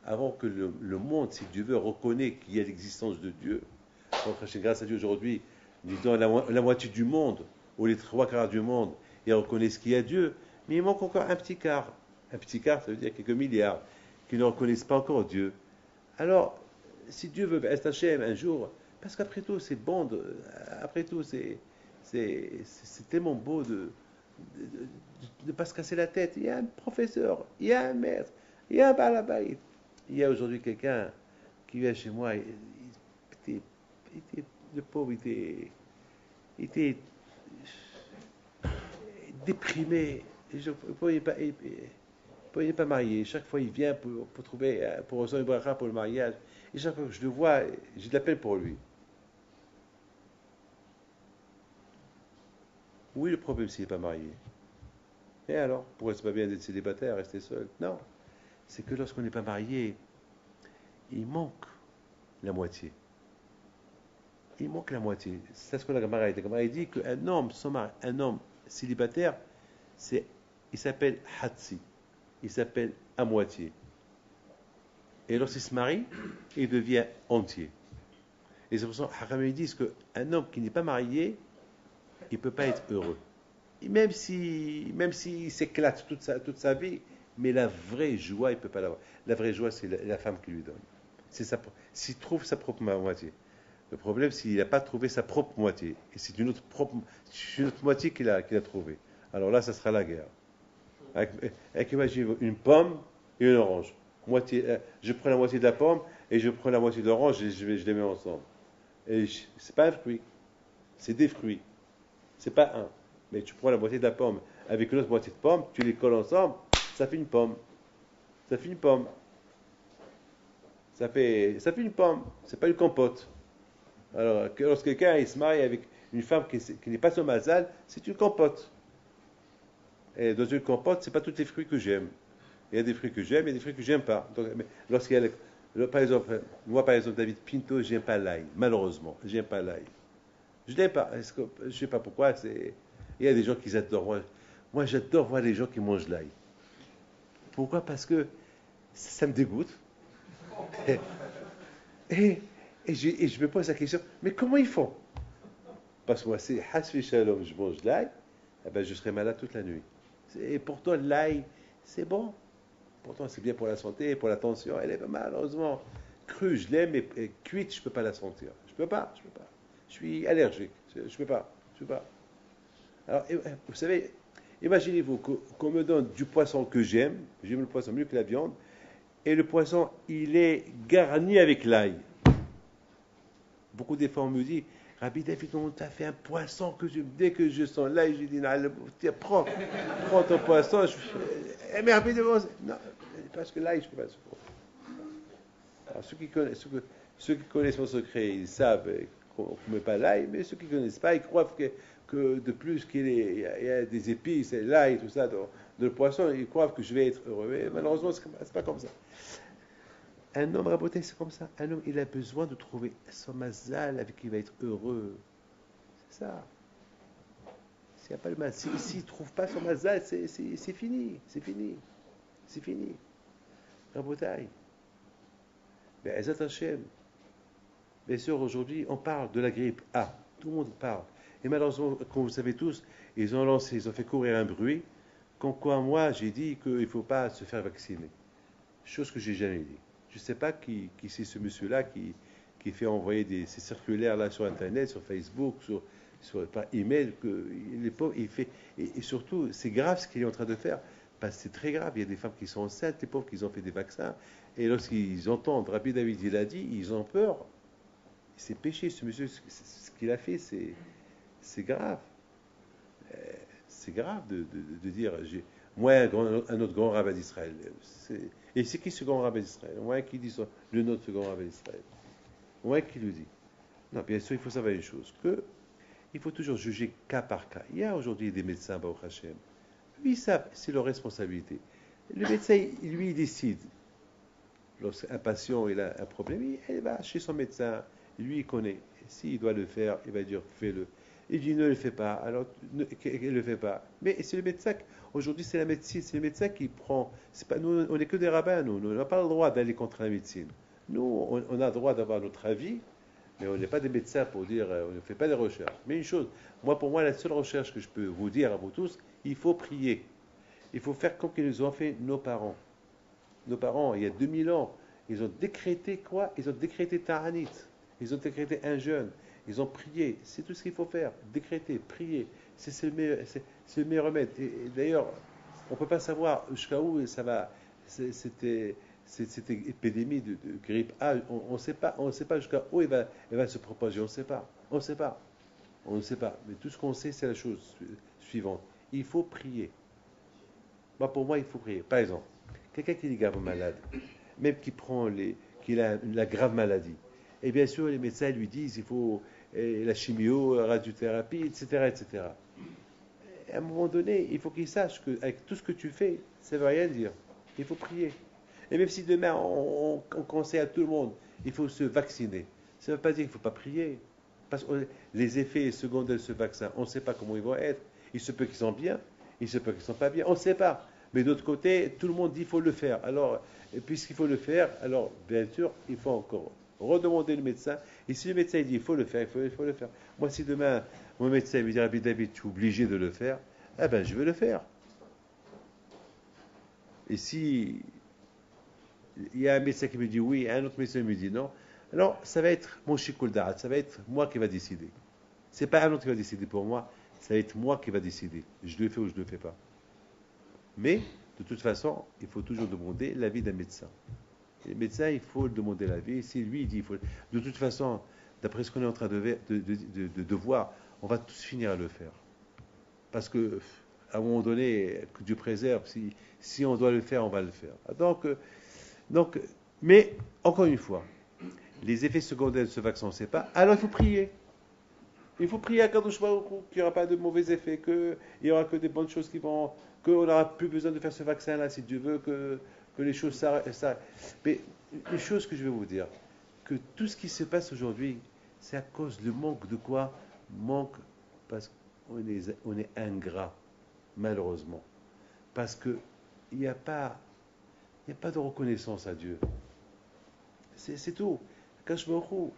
avant que le monde, si Dieu veut, reconnaît qu'il y a l'existence de Dieu, Baruch Hashem, grâce à Dieu, aujourd'hui, disons la moitié du monde, ou les 3/4 du monde, ils reconnaissent qu'il y a Dieu, mais il manque encore un petit quart. Un petit quart, ça veut dire quelques milliards, qui ne reconnaissent pas encore Dieu. Alors, si Dieu veut Hachem un jour, parce qu'après tout, c'est bon, après tout, c'est tellement beau de ne pas se casser la tête. Il y a un professeur, il y a un maître, il y a un balabait. Il y a aujourd'hui quelqu'un qui vient chez moi, le pauvre, il était déprimé. Il ne pouvait pas marier. Chaque fois, il vient pour trouver, pour recevoir une bracha pour le mariage. Et chaque fois que je le vois, j'ai de la peine pour lui. Oui, le problème s'il n'est pas marié. Et alors, pourquoi c'est pas bien d'être célibataire, rester seul? Non. C'est que lorsqu'on n'est pas marié, il manque la moitié. Il manque la moitié. C'est ce que la Gemara dit. La Gemara dit qu'un homme sans mari, un homme célibataire, il s'appelle Hatsi. Il s'appelle à moitié. Et lorsqu'il se marie, il devient entier. Et c'est pour ça que Haram disent qu'un homme qui n'est pas marié, il ne peut pas être heureux. Et même s'il s'éclate toute sa vie, mais la vraie joie, il ne peut pas l'avoir. La vraie joie, c'est la femme qui lui donne. S'il trouve sa propre moitié. Le problème, c'est qu'il n'a pas trouvé sa propre moitié. Et c'est une autre moitié qu'il a trouvée. Alors là, ça sera la guerre. Imagine une pomme et une orange. Je prends la moitié de la pomme et je prends la moitié de l'orange et je les mets ensemble. Et c'est pas un fruit, c'est des fruits. C'est pas un. Mais tu prends la moitié de la pomme avec une autre moitié de pomme, tu les colles ensemble, ça fait une pomme. Ça fait une pomme. Ça fait une pomme. C'est pas une compote. Alors, lorsque quelqu'un il se marie avec une femme qui n'est pas son mazal, c'est une compote. Et dans une compote, c'est pas tous les fruits que j'aime. Il y a des fruits que j'aime, il y a des fruits que j'aime pas. Donc, lorsqu'il y a par exemple, moi par exemple, David Pinto, j'aime pas l'ail. Malheureusement, j'aime pas l'ail. Je l'aime pas. Je sais pas pourquoi. Il y a des gens qui adorent. Moi, j'adore voir les gens qui mangent l'ail. Pourquoi? Parce que ça me dégoûte. Et je me pose la question, mais comment ils font? Parce que moi, c'est hasfi shalom, je mange l'ail, eh ben, je serai malade toute la nuit. Et pourtant, l'ail, c'est bon. Pourtant, c'est bien pour la santé, pour la tension. Elle est pas malheureusement crue, je l'aime, mais cuite, je ne peux pas la sentir. Je peux pas. Je suis allergique. Je peux pas. Alors, vous savez, imaginez-vous qu'on me donne du poisson que j'aime le poisson mieux que la viande, et le poisson, il est garni avec l'ail. Beaucoup des fois, on me dit, Rabbi David, on t'a fait un poisson que dès que je sens l'ail, je dis, tiens, prends ton poisson. Mais Rabbi David, non, parce que l'ail, je ne peux pas supporter. Alors, ceux qui connaissent mon secret, ils savent qu'on ne met pas l'ail, mais ceux qui ne connaissent pas, ils croient que de plus qu'il y a des épices, l'ail, tout ça, dans le poisson, ils croient que je vais être heureux. Mais malheureusement, ce n'est pas comme ça. Un homme raboté, c'est comme ça. Un homme, il a besoin de trouver son mazal avec qui il va être heureux. C'est ça. S'il n'y a pas le mazal, s'il ne trouve pas son mazal, c'est fini. C'est fini. Rabotaï. Mais Ezat Hashem. Bien sûr, aujourd'hui, on parle de la grippe A. Tout le monde parle. Et malheureusement, comme vous le savez tous, ils ont fait courir un bruit. Comme quoi, moi, j'ai dit qu'il ne faut pas se faire vacciner. Chose que j'ai jamais dit. Je ne sais pas qui c'est ce monsieur-là qui fait envoyer ces circulaires-là sur Internet, sur Facebook, par email, que les pauvres, il fait. Et surtout, c'est grave ce qu'il est en train de faire. Parce que c'est très grave. Il y a des femmes qui sont enceintes, les pauvres qui ont fait des vaccins. Et lorsqu'ils entendent, Rabbi David, il a dit, ils ont peur. C'est péché, ce monsieur, ce qu'il a fait, c'est grave. C'est grave de dire, moi, un autre grand rabbin d'Israël. Et c'est qui ce grand rabbin d'Israël? Moi qui dit ça, le nôtre, ce grand rabbin d'Israël. Moi qui le dit. Non, bien sûr, il faut savoir une chose, il faut toujours juger cas par cas. Il y a aujourd'hui des médecins, Baruch Hashem. Ils savent, c'est leur responsabilité. Le médecin, lui, il décide. Lorsqu'un patient il a un problème, il va chez son médecin. Lui, il connaît. S'il doit le faire, il va dire, fais-le. Il dit, ne le fais pas. Alors, ne le fais pas. Mais c'est le médecin. Aujourd'hui, c'est la médecine. C'est le médecin qui prend. C'est pas, nous, on n'est que des rabbins, nous. On n'a pas le droit d'aller contre la médecine. Nous, on a le droit d'avoir notre avis, mais on n'est pas des médecins pour dire, on ne fait pas des recherches. Mais une chose, pour moi, la seule recherche que je peux vous dire à vous tous, il faut prier. Il faut faire comme qu'ils nous ont fait nos parents. Nos parents, il y a 2000 ans, Ils ont décrété quoi? Ils ont décrété Ta'anit. Ils ont décrété un jeûne. Ils ont prié. C'est tout ce qu'il faut faire. Décréter, prier. C'est le meilleur remède. Et d'ailleurs, on ne peut pas savoir jusqu'à où ça va. Cette épidémie de grippe A, on ne sait pas jusqu'à où elle va se propager. On ne sait pas. On ne sait pas. On ne sait pas. Mais tout ce qu'on sait, c'est la chose suivante. Il faut prier. Pour moi, il faut prier. Par exemple, quelqu'un qui est grave malade, même qui a la grave maladie, et bien sûr, les médecins lui disent il faut la chimio, la radiothérapie, etc., etc. Et à un moment donné, il faut qu'il sache qu'avec tout ce que tu fais, ça ne veut rien dire. Il faut prier. Et même si demain, on conseille à tout le monde, il faut se vacciner, ça ne veut pas dire qu'il ne faut pas prier. Parce que les effets secondaires de ce vaccin, on ne sait pas comment ils vont être. Il se peut qu'ils sont bien, il se peut qu'ils ne sont pas bien, on ne sait pas. Mais d'autre côté, tout le monde dit qu'il faut le faire. Alors, puisqu'il faut le faire, alors bien sûr, il faut encore redemander le médecin. Et si le médecin dit qu'il faut le faire, il faut le faire. Moi, si demain, mon médecin me dit Rabbi David, tu es obligé de le faire, eh bien, je vais le faire. Et si il y a un médecin qui me dit oui, un autre médecin me dit non, alors ça va être mon shikul da'at, ça va être moi qui va décider. C'est pas un autre qui va décider pour moi, ça va être moi qui va décider. Je le fais ou je ne le fais pas. Mais, de toute façon, il faut toujours demander l'avis d'un médecin. Et le médecin, il faut demander l'avis. Si lui, il dit, il faut... De toute façon, d'après ce qu'on est en train de voir, on va tous finir à le faire. Parce que, à un moment donné, que Dieu préserve, si on doit le faire, on va le faire. Donc, mais, encore une fois, les effets secondaires de ce vaccin, on ne sait pas. Alors, il faut prier. Il faut prier à Kadosh Baruch Hu qu'il n'y aura pas de mauvais effets, qu'il n'y aura que des bonnes choses qui vont... qu'on n'aura plus besoin de faire ce vaccin-là, si Dieu veut, que les choses s'arrêtent. Mais une chose que je vais vous dire, que tout ce qui se passe aujourd'hui, c'est à cause du manque de quoi? Manque parce qu'on est ingrat, malheureusement. Parce qu'il n'y a pas de reconnaissance à Dieu. C'est tout. Kadosh Baruch Hu,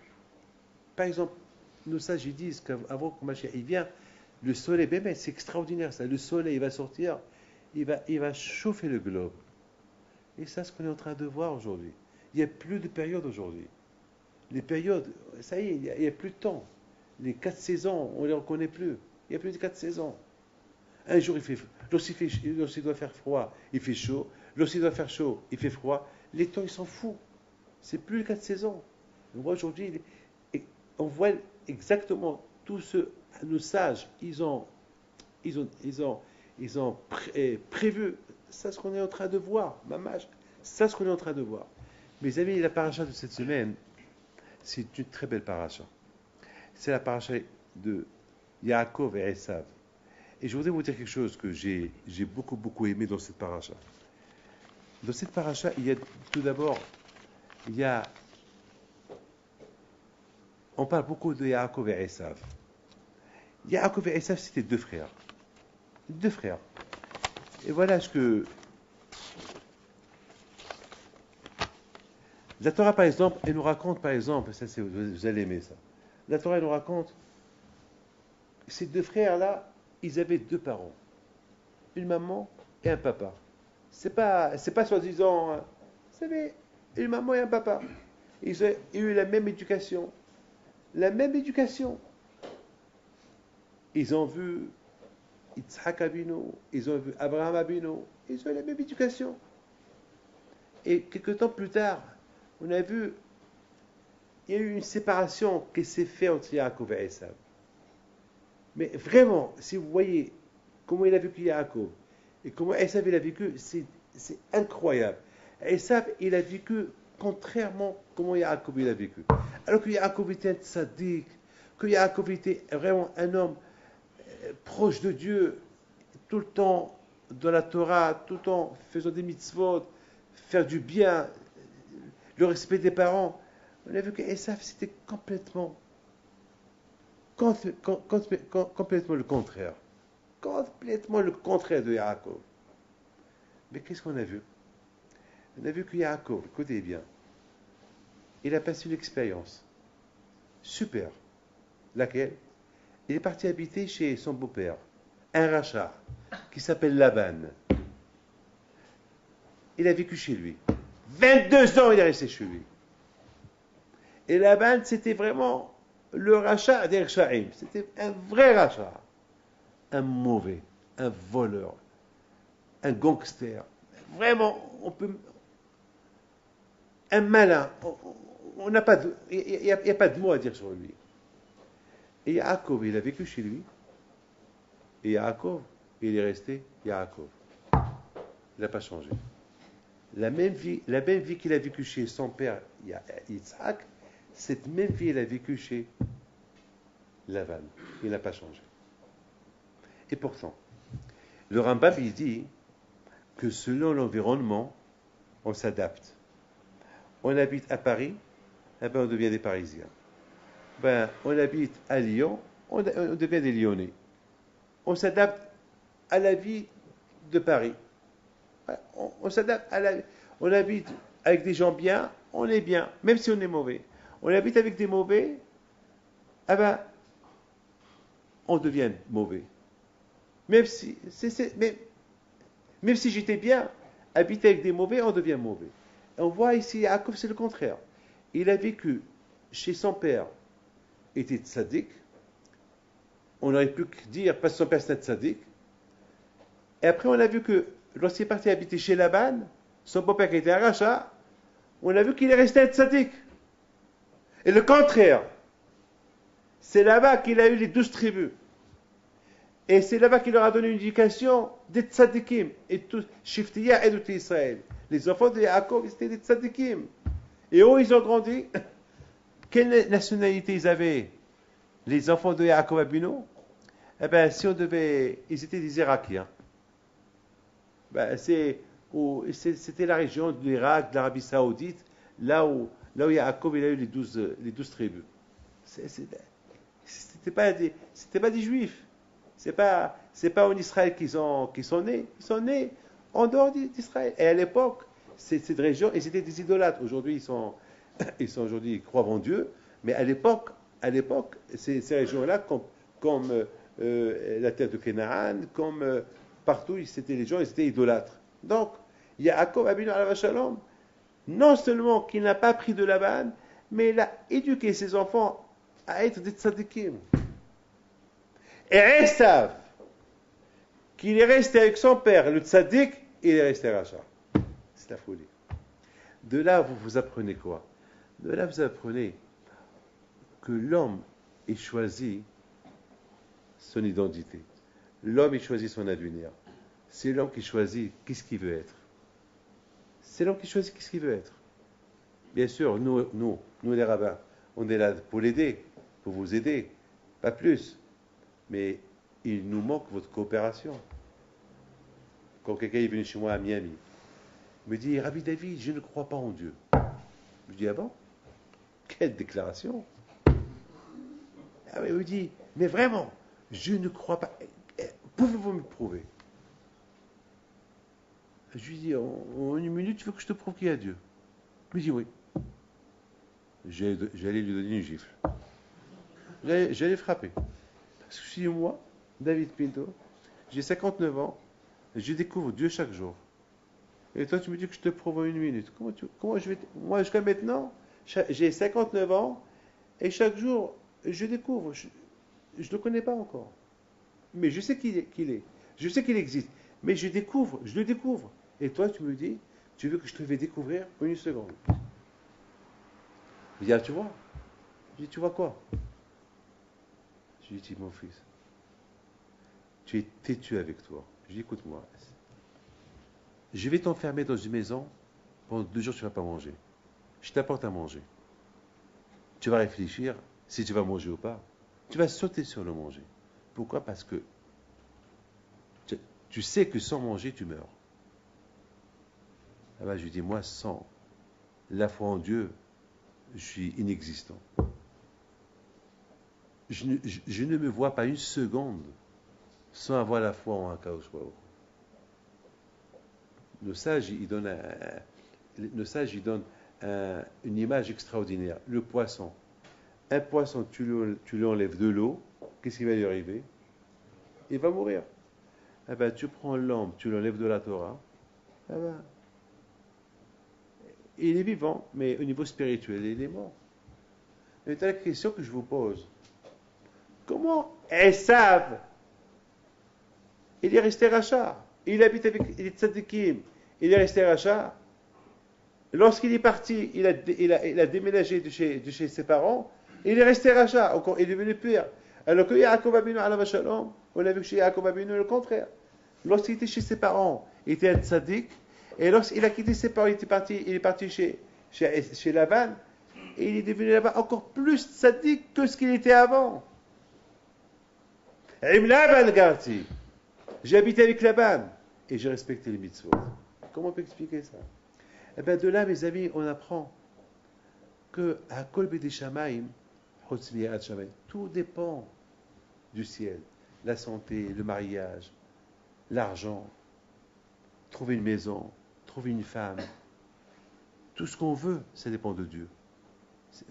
par exemple, nos sages ils disent qu'avant que Mashiach il vient, le soleil, c'est extraordinaire ça. Le soleil il va sortir, il va chauffer le globe. Et ça, c'est ce qu'on est en train de voir aujourd'hui. Il n'y a plus de période aujourd'hui. Les périodes, ça y est, il n'y a plus de temps. Les 4 saisons, on ne les reconnaît plus. Il n'y a plus de 4 saisons. Un jour, lorsqu'il doit faire froid, il fait chaud. Lorsqu'il doit faire chaud, il fait froid. Les temps, ils s'en foutent. C'est plus les 4 saisons. On voit aujourd'hui, on voit exactement tout ce, nos sages, ils ont prévu, ça ce qu'on est en train de voir, mamash, ça ce qu'on est en train de voir. Mes amis, la paracha de cette semaine, c'est une très belle paracha. C'est la paracha de Yaakov et Esav. Et je voudrais vous dire quelque chose que j'ai beaucoup aimé dans cette paracha. Dans cette paracha, il y a tout d'abord, on parle beaucoup de Yaakov et Esav. Yaakov et Esav, c'était 2 frères. 2 frères. Et voilà ce que... La Torah, par exemple, elle nous raconte, par exemple, ça vous allez aimer ça. La Torah, elle nous raconte, ces 2 frères-là, ils avaient 2 parents. Une maman et un papa. C'est pas soi-disant... Vous savez, une maman et un papa. Ils ont eu la même éducation. La même éducation. Ils ont vu Yitzhak Abinu, ils ont vu Abraham Abinu, ils ont eu la même éducation. Et quelques temps plus tard, on a vu, il y a eu une séparation qui s'est faite entre Yaakov et Esav. Mais vraiment, si vous voyez comment il a vécu Yaakov et comment Esav il a vécu, c'est incroyable. Esav, il a vécu contrairement à comment Yaakov il a vécu. Alors que Yaakov était un tzaddik, que Yaakov était vraiment un homme proche de Dieu, tout le temps dans la Torah, tout le temps faisant des mitzvot, faire du bien, le respect des parents. On a vu que Esav c'était complètement le contraire. Complètement le contraire de Yaakov. Mais qu'est-ce qu'on a vu? On a vu que Yaakov, écoutez bien, il a passé une expérience super. Laquelle? Il est parti habiter chez son beau-père, un rachat, qui s'appelle Laban. Il a vécu chez lui 22 ans, il est resté chez lui. Et Laban, c'était vraiment le rachat d'Ershaïm. C'était un vrai rachat. Un mauvais, un voleur, un gangster. Vraiment, un malin. On n'a pas il n'y a pas de mots à dire sur lui. Et Yaakov, il a vécu chez lui. Et Yaakov, il est resté Yaakov. Il n'a pas changé. La même vie qu'il a vécue chez son père Yitzhak, cette même vie, il a vécu chez Lavan. Il n'a pas changé. Et pourtant, le Rambam, il dit que selon l'environnement, on s'adapte. On habite à Paris, eh ben on devient des Parisiens. Ben, on habite à Lyon, on devient des Lyonnais. On s'adapte à la vie de Paris. On s'adapte à la vie. On habite avec des gens bien, on est bien, même si on est mauvais. On habite avec des mauvais, eh ben, on devient mauvais. Même si j'étais bien, habiter avec des mauvais, on devient mauvais. Et on voit ici, Yaakov, c'est le contraire. Il a vécu chez son père, était tzaddik. On aurait pu dire, parce que son père c'était tzaddik. Et après, on a vu que lorsqu'il est parti habiter chez Laban, son beau-père qui était un rachat, on a vu qu'il est resté un tzaddik. Et le contraire, c'est là-bas qu'il a eu les 12 tribus. Et c'est là-bas qu'il leur a donné une éducation des tzaddikim. Et tout, Shiftiya et tout Israël. Les enfants de Yaakov, c'était des tzaddikim. Et où ils ont grandi? Quelle nationalité ils avaient? Les enfants de Yaakov Abino? Eh bien, si on devait... Ils étaient des Irakiens. Ben, c'était la région de l'Irak, de l'Arabie Saoudite, là où Yaakov il a eu les 12 tribus. C'était pas des Juifs. C'est pas en Israël qu'ils sont nés. Ils sont nés en dehors d'Israël. Et à l'époque, cette région, ils étaient des idolâtres. Aujourd'hui, ils croient en Dieu. Mais à l'époque, ces régions-là, comme la terre de Canaan, comme partout, les gens, ils étaient idolâtres. Donc, Yaakov Abinu alav shalom, non seulement qu'il n'a pas pris de Laban, mais il a éduqué ses enfants à être des tzadikim. Et Esav, qu'il est resté avec son père, le tzaddik, il est resté rachat. C'est la folie. De là, vous apprenez quoi? De là, vous apprenez que l'homme ait choisi son identité. L'homme, il choisit son avenir. C'est l'homme qui choisit qu'est-ce qu'il veut être. C'est l'homme qui choisit qu'est-ce qu'il veut être. Bien sûr, nous les rabbins, on est là pour l'aider, pour vous aider, pas plus. Mais il nous manque votre coopération. Quand quelqu'un est venu chez moi à Miami, il me dit, Rabbi David, je ne crois pas en Dieu. Je dis, ah bon? Quelle déclaration? Ah, il me dit, mais vraiment, je ne crois pas. Pouvez-vous me prouver? Je lui dis, en une minute, tu veux que je te prouve qu'il y a Dieu? Il me dit, oui. J'allais lui donner une gifle. J'allais frapper. Parce que je suis moi, David Pinto, j'ai 59 ans, et je découvre Dieu chaque jour. Et toi, tu me dis que je te prouve en une minute. Comment je vais... Moi, jusqu'à maintenant, j'ai 59 ans, et chaque jour, je découvre. Je ne le connais pas encore. Mais je sais qu'il est. Je sais qu'il existe. Mais je le découvre. Et toi, tu me dis, tu veux que je te fais découvrir en une seconde. Je dis, ah, tu vois? Je dis, tu vois quoi? Je lui dis, mon fils, tu es têtu avec toi. Je dis, écoute-moi, je vais t'enfermer dans une maison, pendant 2 jours, tu ne vas pas manger. Je t'apporte à manger. Tu vas réfléchir si tu vas manger ou pas. Tu vas sauter sur le manger. Pourquoi? Parce que tu sais que sans manger, tu meurs. Ah ben, je lui dis, moi, sans la foi en Dieu, je suis inexistant. Je ne me vois pas une seconde sans avoir la foi en Akadosh Baruch Hu. Le sage, il donne une image extraordinaire. Le poisson. Un poisson, tu lui enlèves de l'eau, qu'est-ce qui va lui arriver? Il va mourir. Eh ben, tu prends l'homme, tu l'enlèves de la Torah. Eh ben, il est vivant, mais au niveau spirituel, il est mort. Et la question que je vous pose, comment Esav, il est resté rachat, il habite avec les tzadikim, il est resté rachat. Lorsqu'il est parti, il a déménagé de chez ses parents, il est resté rachat, il est devenu pire. Alors que Yaakov Abinu, alav shalom, on a vu que chez Yaakov Abinu, le contraire. Lorsqu'il était chez ses parents, il était un tzaddik, et lorsqu'il a quitté ses parents, il est parti chez Laban, et il est devenu là-bas encore plus tzaddik que ce qu'il était avant. Im Laban Garti, j'ai habité avec Laban, et j'ai respecté les mitzvot. Comment on peut expliquer ça? Eh bien, de là, mes amis, on apprend que à Kol B'di Shamayim, tout dépend du ciel. La santé, le mariage, l'argent, trouver une maison, trouver une femme. Tout ce qu'on veut, ça dépend de Dieu.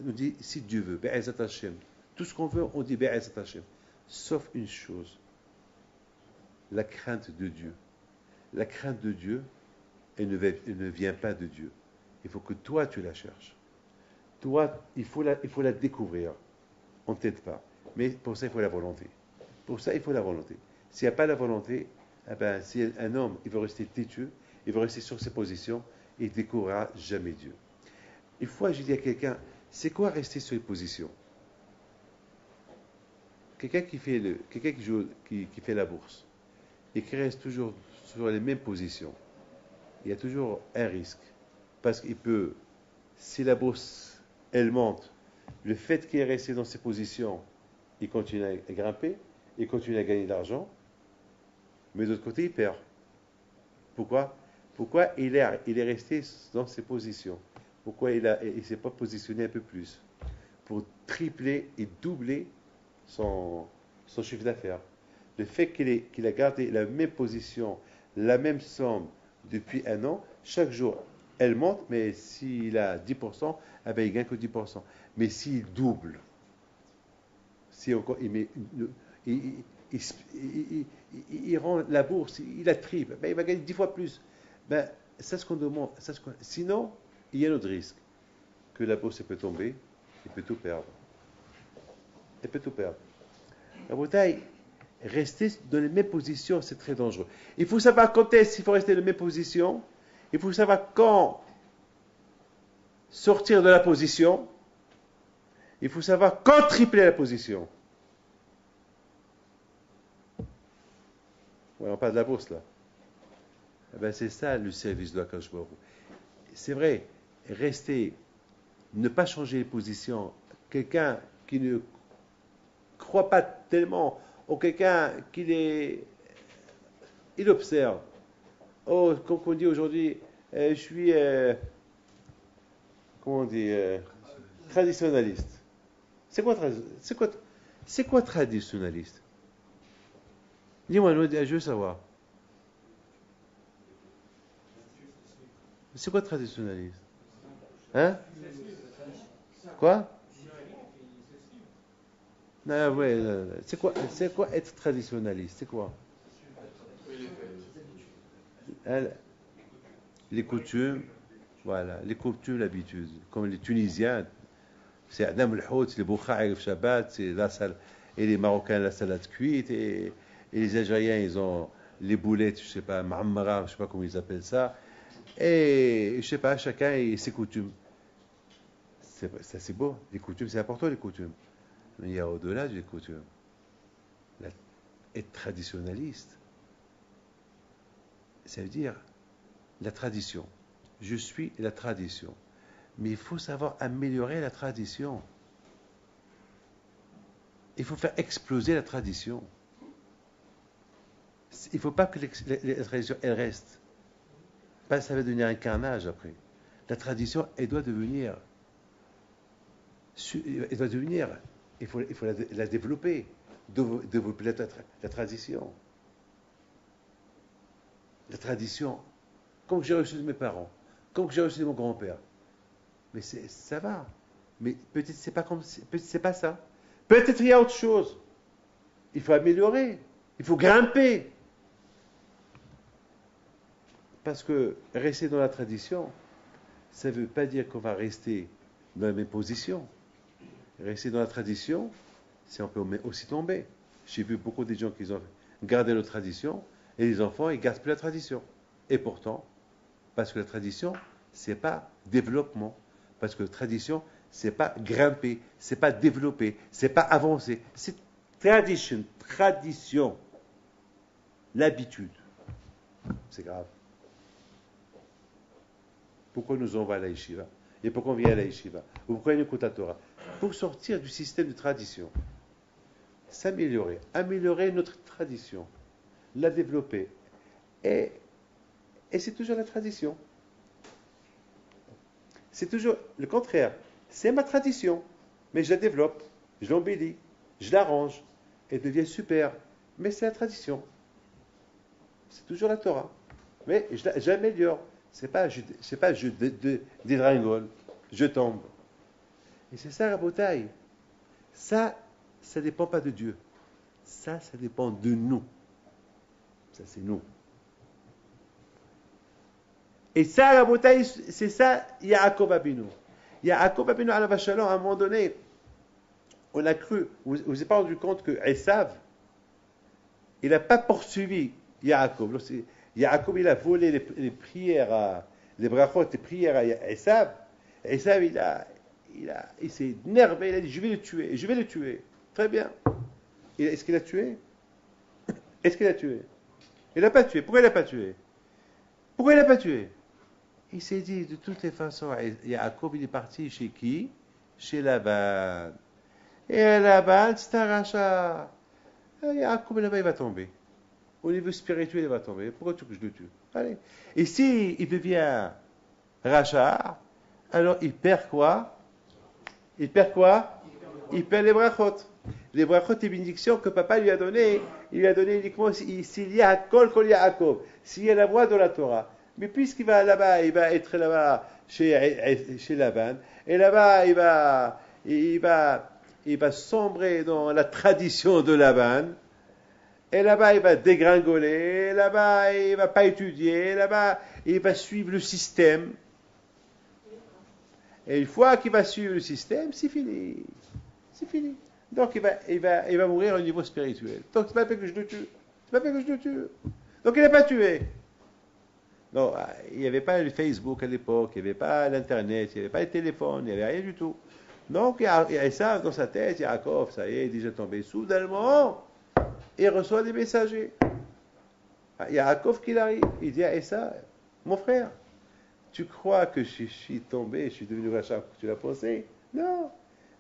On dit, si Dieu veut, Be'ezat Hashem. Tout ce qu'on veut, on dit Be'ezat Hashem. Sauf une chose, la crainte de Dieu. La crainte de Dieu, elle ne vient pas de Dieu. Il faut que toi, tu la cherches. Toi, il faut la découvrir. On ne t'aide pas. Mais pour ça, il faut la volonté. Pour ça, il faut la volonté. S'il n'y a pas la volonté, eh ben, si un homme, il veut rester têteux, il veut rester sur ses positions, il ne découvrira jamais Dieu. Une fois, j'ai dit à quelqu'un, c'est quoi rester sur les positions? Quelqu'un qui fait la bourse et qui reste toujours sur les mêmes positions, il y a toujours un risque. Parce qu'il peut, si la bourse, elle monte, le fait qu'il est resté dans ces positions, il continue à grimper, il continue à gagner de l'argent, mais de l'autre côté, il perd. Pourquoi il est resté dans ses positions? Pourquoi il ne s'est pas positionné un peu plus? Pour tripler et doubler son chiffre d'affaires. Le fait qu'il a gardé la même position, la même somme depuis un an, chaque jour, elle monte, mais s'il a 10%, eh ben, il ne gagne que 10%. Mais s'il double, si encore il rend la bourse, il la triple, ben, il va gagner 10 fois plus. Ben, c'est ce qu'on demande. Sinon, il y a un autre risque, que la bourse peut tomber, il peut tout perdre. Il peut tout perdre. La bouteille, rester dans les mêmes positions, c'est très dangereux. Il faut savoir quand est-ce qu'il faut rester dans les mêmes positions. Il faut savoir quand sortir de la position. Il faut savoir quand tripler la position. Ouais, on parle de la bourse là. Eh ben, c'est ça le service de la Akadosh Baruch Hu. C'est vrai, rester, ne pas changer les positions. Quelqu'un qui ne croit pas tellement, ou quelqu'un il observe. Oh, comme on dit aujourd'hui, je suis, comment on dit, traditionnaliste. C'est quoi traditionnaliste? Dis-moi, je veux savoir. C'est quoi traditionnaliste? Hein? Quoi? Non, ouais, c'est quoi être traditionnaliste? C'est quoi? Hein, les coutumes, voilà, les coutumes, l'habitude. Comme les Tunisiens, c'est Adam el-Hout, les Boukhari, Shabbat, c'est la salle, et les Marocains, la salade cuite, et les Algériens, ils ont les boulettes, je sais pas, Ma'amara, je sais pas comment ils appellent ça, et je sais pas, chacun et ses coutumes. C'est beau, les coutumes, c'est important, les coutumes. Mais il y a au-delà des coutumes. Être traditionnaliste, ça veut dire la tradition. Je suis la tradition. Mais il faut savoir améliorer la tradition. Il faut faire exploser la tradition. Il ne faut pas que la tradition, elle reste. Ça va devenir un carnage après. La tradition, elle doit devenir, il faut la développer, développer la tradition. La tradition, comme j'ai reçu de mes parents, comme j'ai reçu de mon grand-père. Mais ça va. Mais peut-être c'est pas ça. Peut-être il y a autre chose. Il faut améliorer. Il faut grimper. Parce que rester dans la tradition, Ça ne veut pas dire qu'on va rester dans la même position. Rester dans la tradition, c'est on peut aussi tomber. J'ai vu beaucoup de gens qui ont gardé leur tradition, et les enfants, ils ne gardent plus la tradition. Et pourtant, parce que la tradition, c'est pas développement. Parce que la tradition, c'est pas grimper, c'est pas développer, c'est pas avancer. C'est tradition. L'habitude. C'est grave. Pourquoi nous envoie à la yeshiva? Et pourquoi on vient à la yeshiva? Ou pourquoi on écoute la Torah? Pour sortir du système de tradition. S'améliorer. Améliorer notre tradition. La développer. Et c'est toujours la tradition. C'est toujours le contraire. C'est ma tradition. Mais je la développe. Je l'embellis. Je l'arrange. Elle devient super. Mais c'est la tradition. C'est toujours la Torah. Mais j'améliore. C'est pas je dégringole, je tombe. Et c'est ça la bataille. Ça dépend pas de Dieu. Ça dépend de nous. Ça, c'est nous. Et ça, la bataille, c'est ça, Yaakov Abinu. Yaakov Abinu, à un moment donné, on a cru, vous vous êtes pas rendu compte que Esav, il n'a pas poursuivi Yaakov. Yaakov, il a volé les prières, les brachot, les prières à Esav. Esav, il s'est énervé, il a dit, je vais le tuer. Très bien. Est-ce qu'il a tué? Est-ce qu'il a tué? Il n'a pas tué. Pourquoi il n'a pas tué? Pourquoi il n'a pas tué? Il s'est dit, de toutes les façons, Yaakov, il est parti chez qui? Chez Laban. Et Laban, c'est un rachat. Yaakov, là-bas, il va tomber. Au niveau spirituel, il va tomber. Pourquoi tu veux que je le tue? Allez. Et si il devient rachat, alors il perd quoi? Il perd quoi? Il perd les brachot. Les brachot et bénédictions que papa lui a donné, il lui a donné uniquement s'il y a Kol Yaakov, s'il y a la voix de la Torah. Mais puisqu'il va là-bas, il va être là-bas chez Laban, et là-bas il va sombrer dans la tradition de Laban, et là-bas il va dégringoler, et là-bas il va pas étudier, là-bas il va suivre le système. Et une fois qu'il va suivre le système, c'est fini. C'est fini. Donc il va mourir au niveau spirituel. Donc c'est pas fait que je le tue. C'est pas fait que je le tue. Donc il n'a pas tué. Non, il n'y avait pas le Facebook à l'époque, il n'y avait pas l'Internet, il n'y avait pas le téléphone, il n'y avait rien du tout. Donc il y a ça dans sa tête, Yaakov, ça y est, il est déjà tombé. Soudainement, il reçoit des messagers. Yaakov qui arrive, il dit à Essa, mon frère, tu crois que je suis tombé, je suis devenu rachat, tu l'as pensé? Non,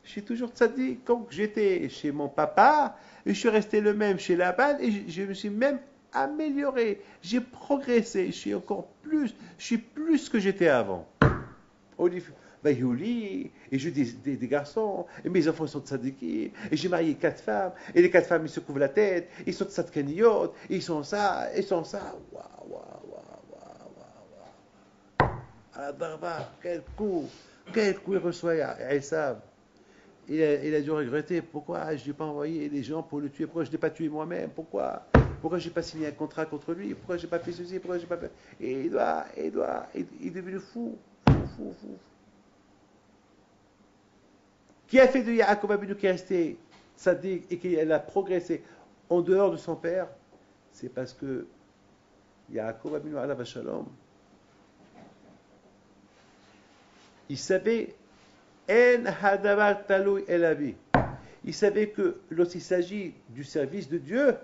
je suis toujours tzaddik. Quand j'étais chez mon papa, je suis resté le même chez Laban et je me suis même amélioré, j'ai progressé, je suis plus que j'étais avant. Youli, et j'ai des garçons, et mes enfants sont tzadikim, et j'ai marié 4 femmes, et les 4 femmes ils se couvrent la tête, ils sont tzadkaniyot, ils sont ça. Waouh, waouh, waouh, waouh. Ah, Barba, quel coup il reçoit Esav. Il a dû regretter. Pourquoi je n'ai pas envoyé les gens pour le tuer? Pourquoi je ne l'ai pas tué moi-même? Pourquoi je n'ai pas signé un contrat contre lui? Pourquoi je n'ai pas fait ceci? Pourquoi je n'ai pas fait... Et il est devenu fou. Fou. Qui a fait de Yaakov Abinu qui est resté sadique et qui a progressé en dehors de son père? C'est parce que Yaakov Abinu alav shalom, il savait En hadavar talui elavi. Il savait que lorsqu'il s'agit du service de Dieu,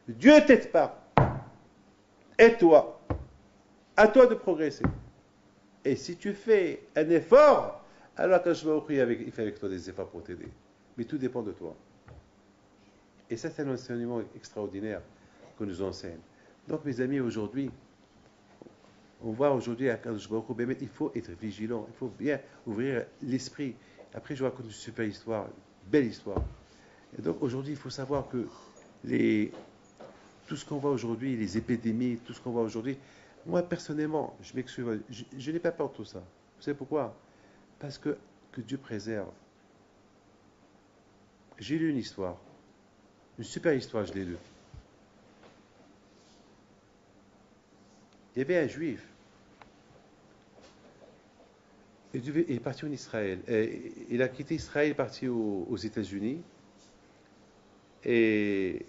Dieu t'aide pas. Et toi, à toi de progresser. Et si tu fais un effort, alors quand je vais offrir, il fait avec toi des efforts pour t'aider. Mais tout dépend de toi. Et ça, c'est un enseignement extraordinaire qu'on nous enseigne. Donc, mes amis, aujourd'hui, on voit aujourd'hui à Kadosh Baruch Hu, il faut être vigilant, il faut bien ouvrir l'esprit. Après, je vous raconte une super histoire, une belle histoire. Et donc, aujourd'hui, il faut savoir que tout ce qu'on voit aujourd'hui, les épidémies, tout ce qu'on voit aujourd'hui, moi, personnellement, je m'excuse, je n'ai pas peur de tout ça. Vous savez pourquoi? Parce que Dieu préserve. J'ai lu une histoire, une super histoire, je l'ai lue. Il y avait un juif. il est parti en Israël. Il a quitté Israël, il est parti aux États-Unis. Et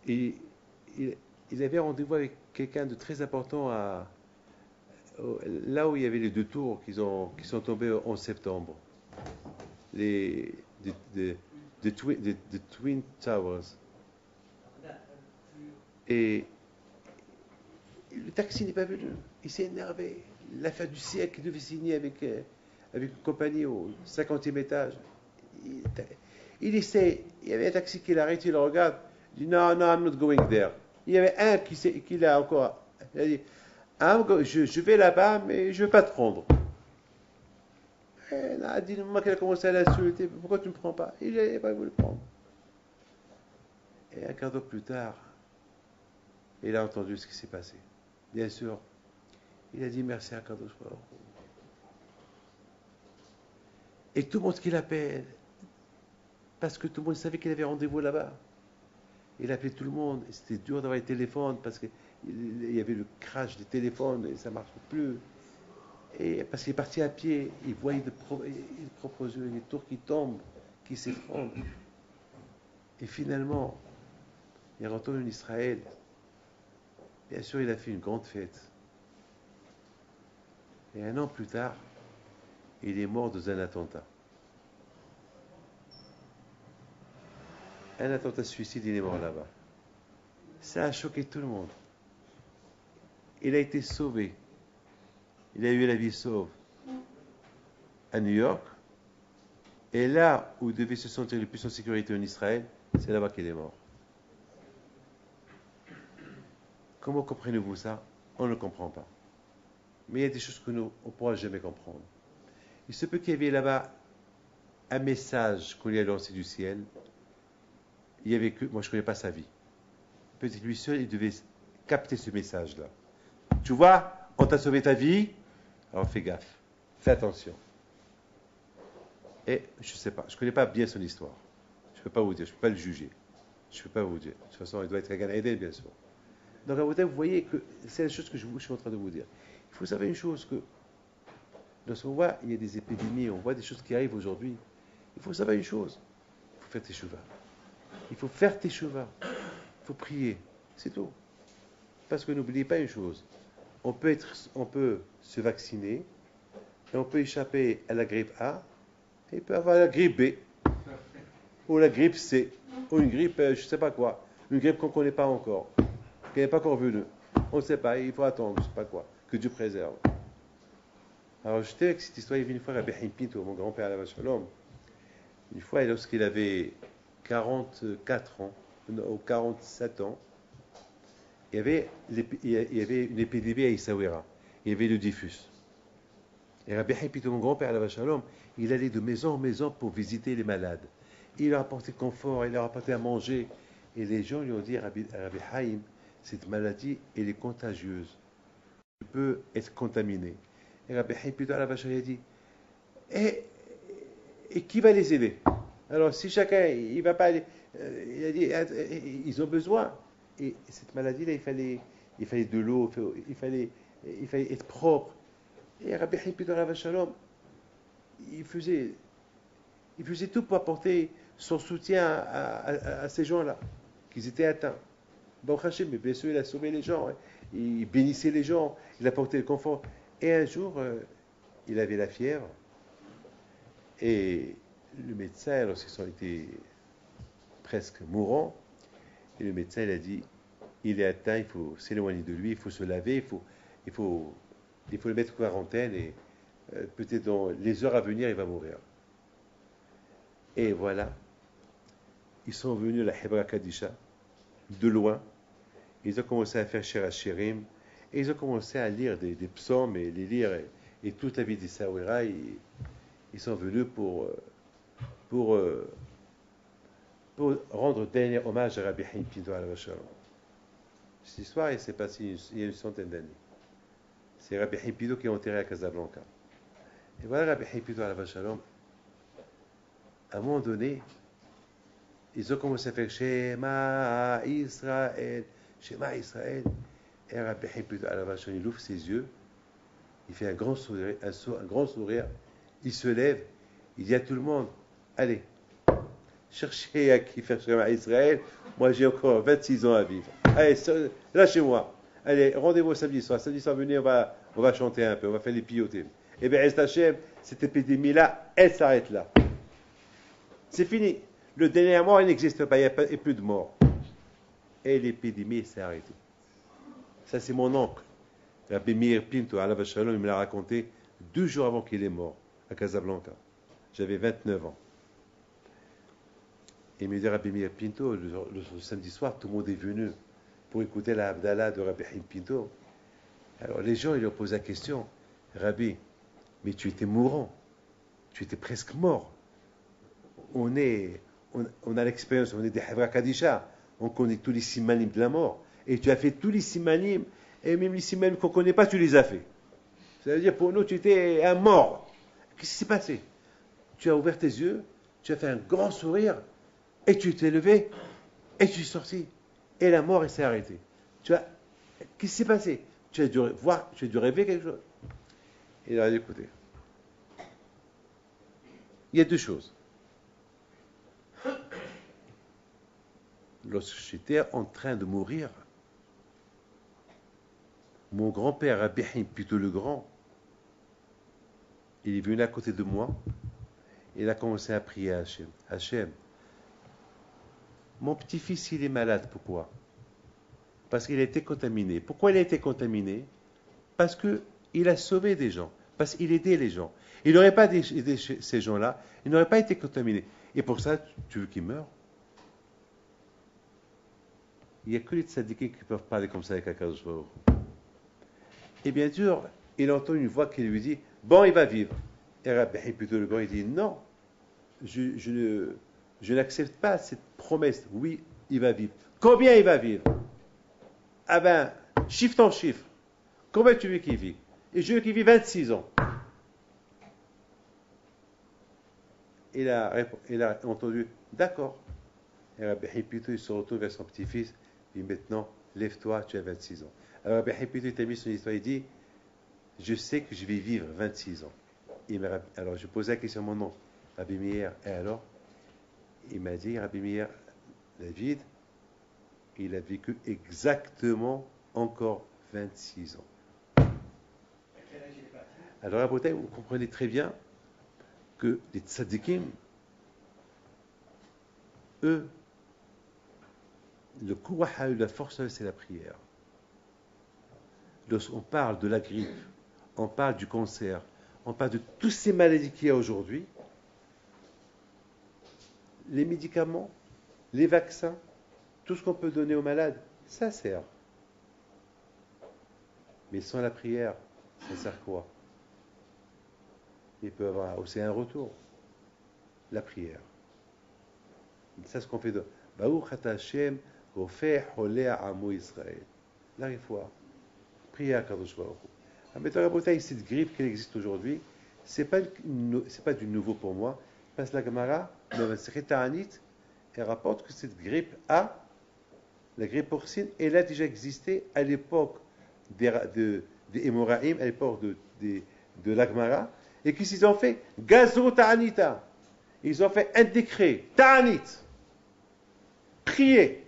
il, il- il avait rendez-vous avec quelqu'un de très important là où il y avait les deux tours qui sont tombées en septembre. Les, the, the- the Twin Towers. Et le taxi n'est pas venu. Il s'est énervé. L'affaire du siècle, il devait signer avec une compagnie au 50e étage. Il, il essaie. Il y avait un taxi qui l'arrête, il le regarde. Il dit non, non, I'm not going there. Il y avait un qui l'a encore. Il a dit je vais là-bas, mais je ne veux pas te prendre. Et là, dis-moi qu'elle a commencé à l'insulter. Pourquoi tu ne me prends pas? Il n'a pas voulu le prendre. Et un quart d'heure plus tard, il a entendu ce qui s'est passé. Bien sûr, il a dit merci à Kadosh Baruch. Et tout le monde qui l'appelle, parce que tout le monde savait qu'il avait rendez-vous là-bas. Il appelait tout le monde. C'était dur d'avoir les téléphones parce qu'il y avait le crash des téléphones et ça ne marchait plus. Et parce qu'il est parti à pied, il voyait de propres yeux les tours qui tombent, qui s'effondrent. Et finalement, il retourne en Israël. Bien sûr, il a fait une grande fête. Et un an plus tard, il est mort dans un attentat. Un attentat suicide, il est mort là-bas. Ça a choqué tout le monde. Il a été sauvé. Il a eu la vie sauve à New York. Et là où il devait se sentir le plus en sécurité en Israël, c'est là-bas qu'il est mort. Comment comprenez-vous ça? On ne comprend pas. Mais il y a des choses que nous, on ne pourra jamais comprendre. Il se peut qu'il y avait là-bas un message qu'on lui a lancé du ciel. Il y avait que, moi je ne connais pas sa vie. Peut-être lui seul, il devait capter ce message-là. Tu vois, on t'a sauvé ta vie, alors fais gaffe, fais attention. Et je ne sais pas, je ne connais pas bien son histoire. Je ne peux pas vous dire, je ne peux pas le juger. Je ne peux pas vous dire. De toute façon, il doit être Gan Eden, bien sûr. Donc, vous voyez que c'est la chose que je suis en train de vous dire. Il faut savoir une chose, que lorsqu'on voit, il y a des épidémies, on voit des choses qui arrivent aujourd'hui, il faut savoir une chose, il faut faire tes chevaux. Il faut faire tes chevaux. Il faut prier. C'est tout. Parce que n'oubliez pas une chose, on peut se vacciner, et on peut échapper à la grippe A, et il peut avoir la grippe B, ou la grippe C, ou une grippe, je ne sais pas quoi, une grippe qu'on ne connaît pas encore, qui n'est pas encore venue. On ne sait pas, il faut attendre, je ne sais pas quoi, que Dieu préserve. Alors j'étais avec cette histoire, il y avait une fois Rabbi Haim Pinto, mon grand-père à la Shalom, une fois, lorsqu'il avait 44 ans, ou 47 ans, il y avait une épidémie à Essaouira. Il y avait le diffus. Et Rabbi Haïpito, mon grand-père, la Shalom, il allait de maison en maison pour visiter les malades. Il leur apportait confort, il leur apportait à manger. Et les gens lui ont dit, Rabbi Haïm, cette maladie, elle est contagieuse. Tu peux être contaminé. Et Rabbi Haïpito, la Shalom, il a dit, et qui va les aider? Alors, si chacun, il va pas aller, il a dit, ils ont besoin. Et cette maladie-là, il fallait de l'eau, il fallait être propre. Et Rabbi Haïpito, la Shalom, il faisait, il faisait tout pour apporter son soutien à ces gens-là, qui étaient atteints. Bon, Hachem, mais bien sûr, il a sauvé les gens, hein. Il bénissait les gens, il apportait le confort. Et un jour, il avait la fièvre, et le médecin, lorsqu'ils ont été presque mourants, et le médecin, il a dit, il est atteint, il faut s'éloigner de lui, il faut se laver, il faut, il faut le mettre en quarantaine, et peut-être dans les heures à venir, il va mourir. Et voilà, ils sont venus à la Hebra Kadisha, de loin, ils ont commencé à faire Shirachirim, et ils ont commencé à lire des psaumes, et les lire, et toute la vie d'Issaouira, ils sont venus pour, euh, pour rendre dernier hommage à Rabbi Haïm Pinto al-Bashar. Cette histoire, elle s'est passée il y a une centaine d'années. C'est Rabbi Haïm Pinto qui est enterré à Casablanca. Et voilà, Rabbi Haïm Pinto al-Bashar, à un moment donné, ils ont commencé à faire Shema Israël, Shema Israël. Et Rabbi Haïm Pinto al-Bashar, il ouvre ses yeux, Il fait un grand sourire, un grand sourire. Il se lève. Il dit à tout le monde, allez, cherchez à qui faire à Israël. Moi, j'ai encore 26 ans à vivre. Allez, lâchez-moi. Allez, rendez-vous samedi soir. Samedi soir, venez, on va chanter un peu, on va faire les pilotés. Et bien, Estachem, cette épidémie-là, elle s'arrête là. C'est fini. Le dernier mort, il n'existe pas. Il n'y a plus de mort. Et l'épidémie s'est arrêtée. Ça, c'est mon oncle. Rabbi Meir Pinto, Allah Shalom, il me l'a raconté 2 jours avant qu'il est mort, à Casablanca. J'avais 29 ans. Et il me dit, Rabbi Meir Pinto, le samedi soir, tout le monde est venu pour écouter la Abdallah de Rabbi Pinto. Alors les gens, ils lui ont posé la question, Rabbi, mais tu étais mourant, tu étais presque mort. On a l'expérience, on est des Havra Kadisha, on connaît tous les simanim de la mort. Et tu as fait tous les simanim, et même les simanim qu'on ne connaît pas, tu les as fait. Ça veut dire pour nous, tu étais un mort. Qu'est-ce qui s'est passé? Tu as ouvert tes yeux, tu as fait un grand sourire, et tu t'es levé, et tu es sorti. Et la mort, elle s'est arrêtée. Qu'est-ce qui s'est passé? Tu as dû rêver quelque chose. Il a dit, écoutez, il y a 2 choses. Lorsque j'étais en train de mourir, mon grand-père, Rabbi Pinto le Grand, il est venu à côté de moi, il a commencé à prier à Hachem. Hachem, mon petit-fils, il est malade, pourquoi? Parce qu'il a été contaminé. Pourquoi il a été contaminé? Parce qu'il a sauvé des gens, parce qu'il aidait les gens. Il n'aurait pas aidé ces gens-là, il n'aurait pas été contaminé. Et pour ça, tu veux qu'il meure? Il n'y a que les tzadikim qui peuvent parler comme ça avec Akadosh Baruch Hu. Et bien sûr, il entend une voix qui lui dit, bon, il va vivre. Et Rabbi Pinto le Grand, il dit, non, je n'accepte pas cette promesse. Oui, il va vivre. Combien il va vivre? Ah ben, chiffre ton chiffre. Combien tu veux qu'il vive? Et je veux qu'il vive 26 ans. Il a entendu, d'accord. Et Rabbi Pinto, il se retourne vers son petit-fils. Il dit, maintenant, lève-toi, tu as 26 ans. Alors Rabbi Pinto, il a mis son histoire, il dit, je sais que je vais vivre 26 ans. Alors je posais la question à mon oncle, Rabbi Meir, et alors? Il m'a dit, Rabbi Meir, David, il a vécu exactement encore 26 ans. Alors à Bretagne, vous comprenez très bien que les tzadikim, eux, le courage a eu la force, c'est la prière. Lorsqu'on parle de la grippe, on parle du cancer, on parle de toutes ces maladies qu'il y a aujourd'hui, les médicaments, les vaccins, tout ce qu'on peut donner aux malades, ça sert. Mais sans la prière, ça sert quoi? Il peut y avoir aussi un retour. La prière. C'est ce qu'on fait de Baruch Ata Hashem Rofeh Holeh Amo Israël. La réfoua. Priez à Kadosh Baruch Hu. Mais dans la cette grippe qui existe aujourd'hui, c'est pas du nouveau pour moi. Parce que la Gemara, dans la Sechet Ta'anit, elle rapporte que cette grippe la grippe porcine, elle a déjà existé à l'époque des Hémoraïm, à l'époque de la Gemara. Et qu'est-ce qu'ils ont fait? Gazo Ta'anita. Ils ont fait un décret, Ta'anit. Prier.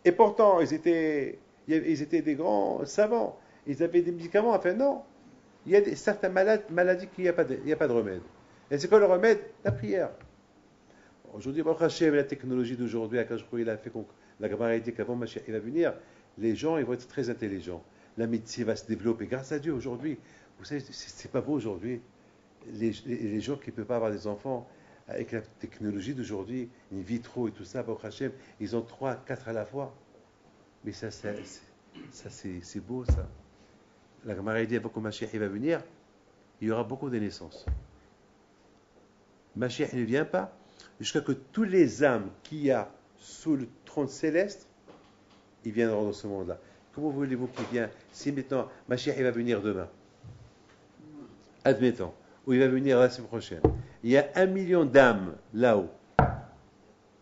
Et pourtant, ils étaient des grands savants. Ils avaient des médicaments. Enfin, non. Il y a certaines maladies qu'il n'y a pas de remède. Et c'est quoi le remède? La prière. Aujourd'hui, la technologie d'aujourd'hui, il a fait la Gemara a dit qu'avant Mashiach il va venir, les gens ils vont être très intelligents. La médecine va se développer. Grâce à Dieu, aujourd'hui, vous savez, c'est pas beau aujourd'hui. Les gens qui ne peuvent pas avoir des enfants, avec la technologie d'aujourd'hui, in vitro et tout ça, ils ont 3, 4 à la fois. Mais ça c'est beau, ça. La Gemara dit, avant que Mashiach va venir, il y aura beaucoup de naissances. Mashiach ne vient pas jusqu'à que tous les âmes qu'il y a sous le trône céleste, ils viendront dans ce monde-là. Comment voulez-vous qu'il vienne? Si maintenant Mashiach va venir demain, admettons, ou il va venir la semaine prochaine, il y a 1 million d'âmes là-haut,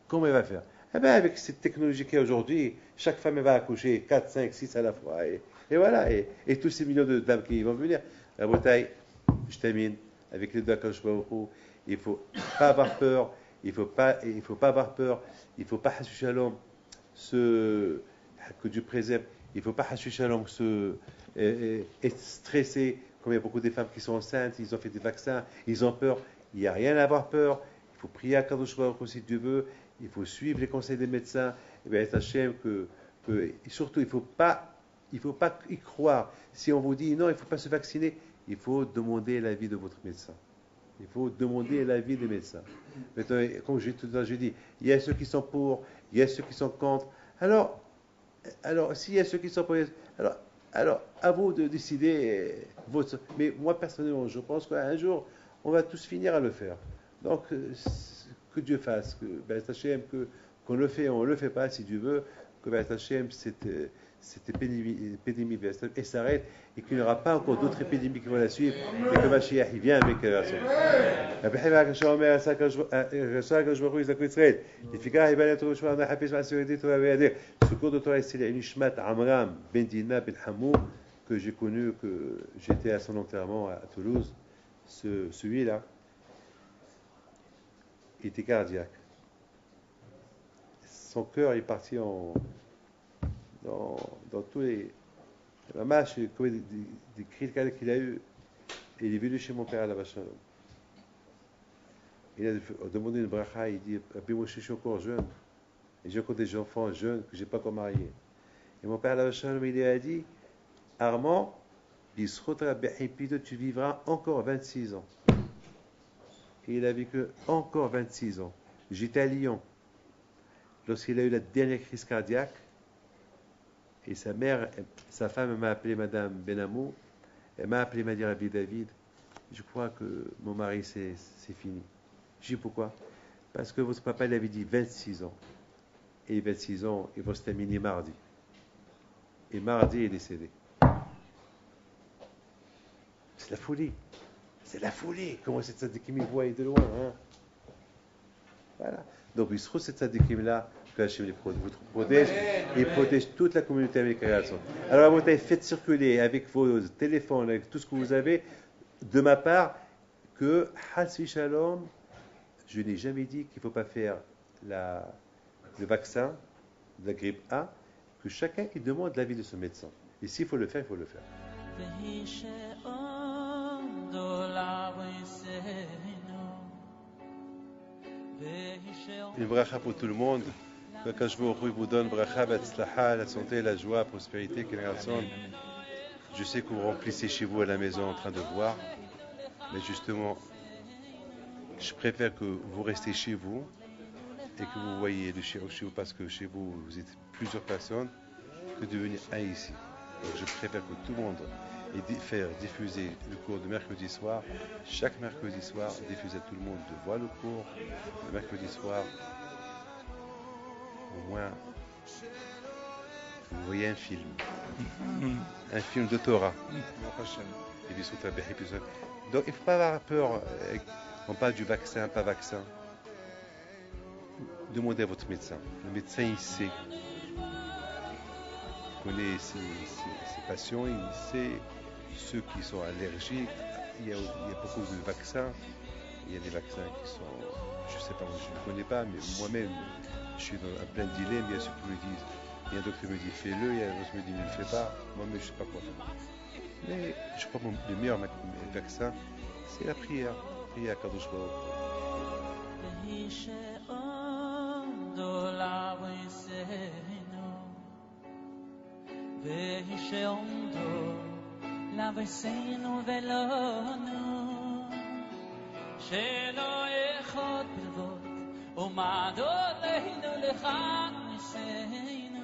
comment il va faire? Eh bien, avec cette technologie qu'il y a aujourd'hui, chaque femme va accoucher 4, 5, 6 à la fois. Et Et voilà, et tous ces millions de dames qui vont venir. La bataille, je termine avec les deux Kadosh Baruch Hu. Il ne faut pas avoir peur, il faut pas avoir peur, il ne faut pas hashu shalom, que Dieu préserve, il ne faut pas hashu shalom être stressé, comme il y a beaucoup de femmes qui sont enceintes, ils ont fait des vaccins, ils ont peur, il n'y a rien à avoir peur, il faut prier à Kadosh Baruch Hu si Dieu veut, il faut suivre les conseils des médecins, et bien Hachem et surtout il ne faut pas y croire. Si on vous dit non, il ne faut pas se vacciner, il faut demander l'avis de votre médecin. Il faut demander l'avis des médecins. Maintenant, comme j'ai dit, il y a ceux qui sont pour, il y a ceux qui sont contre. Alors s'il y a ceux qui sont pour, alors à vous de décider votre. Mais moi, personnellement, je pense qu'un jour, on va tous finir à le faire. Donc, que Dieu fasse, qu'on le fait ou on ne le fait pas, si Dieu veut, que cette épidémie et s'arrête et qu'il n'y aura pas encore d'autres épidémies qui vont la suivre et que Mashiach il vient avec la raison. Ce cours de Torah c'est l'Ishmat Amram Ben Dina Ben Hamou que j'ai connu, que j'étais à son enterrement à Toulouse. Celui-là, il était cardiaque. Son cœur est parti dans tous les mamash, des cris qu'il a eu. Et il est venu chez mon père à la Vachalom. Il a demandé une bracha, il dit moi je suis encore jeune, et j'ai encore des enfants jeunes que je n'ai pas encore mariés. Et mon père à la Vachalom, il lui a dit Armand, tu vivras encore 26 ans. Et il a vécu encore 26 ans. J'étais à Lyon. Lorsqu'il a eu la dernière crise cardiaque, et sa femme m'a appelé Madame Benamou, elle m'a appelé, m'a dit Rabbi David, je crois que mon mari c'est fini. Je dis pourquoi? Parce que votre papa il avait dit 26 ans. Et 26 ans, il va se terminer mardi. Et mardi, il est décédé. C'est la folie. C'est la folie. Comment cette tzadikim il voit de loin. Hein? Voilà. Donc, il se trouve cette tzadikim-là, que Hachem vous protège, et protège toute la communauté américaine. Alors, vous avez fait circuler avec vos téléphones, avec tout ce que vous avez, de ma part, que Hasbi Shalom, je n'ai jamais dit qu'il ne faut pas faire le vaccin de la grippe A, que chacun il demande l'avis de son médecin. Et s'il faut le faire, il faut le faire. Une bracha pour tout le monde. Que Kadosh Baruch Hu vous donne bracha, batzlaha, la santé, la joie, la prospérité, que je sais que vous remplissez chez vous à la maison en train de voir, mais justement, je préfère que vous restez chez vous et que vous voyez le chez vous parce que chez vous, vous êtes plusieurs personnes, que de venir un ici. Donc je préfère que tout le monde faire diffuser le cours de mercredi soir. Chaque mercredi soir, diffuser à tout le monde de voir le cours. Le mercredi soir, au moins, vous voyez un film. Un film de Torah. Donc il ne faut pas avoir peur. On parle du vaccin, pas vaccin. Demandez à votre médecin. Le médecin, il sait. Il connaît ses patients, il sait ceux qui sont allergiques. Il y a beaucoup de vaccins. Il y a des vaccins qui sont, je ne sais pas, moi je ne connais pas, mais moi-même, je suis dans un plein dilemme. Il y a ceux qui me disent, il y a un docteur qui me dit fais-le, il y a un autre qui me dit ne le fais pas. Moi-même, je ne sais pas quoi faire. Mais je crois que le meilleur vaccin, c'est la prière. Prier à Kadosh Baruch
לבסנו ולנו שלא יחוד בלבוד ומעדו לנו לך נשאנו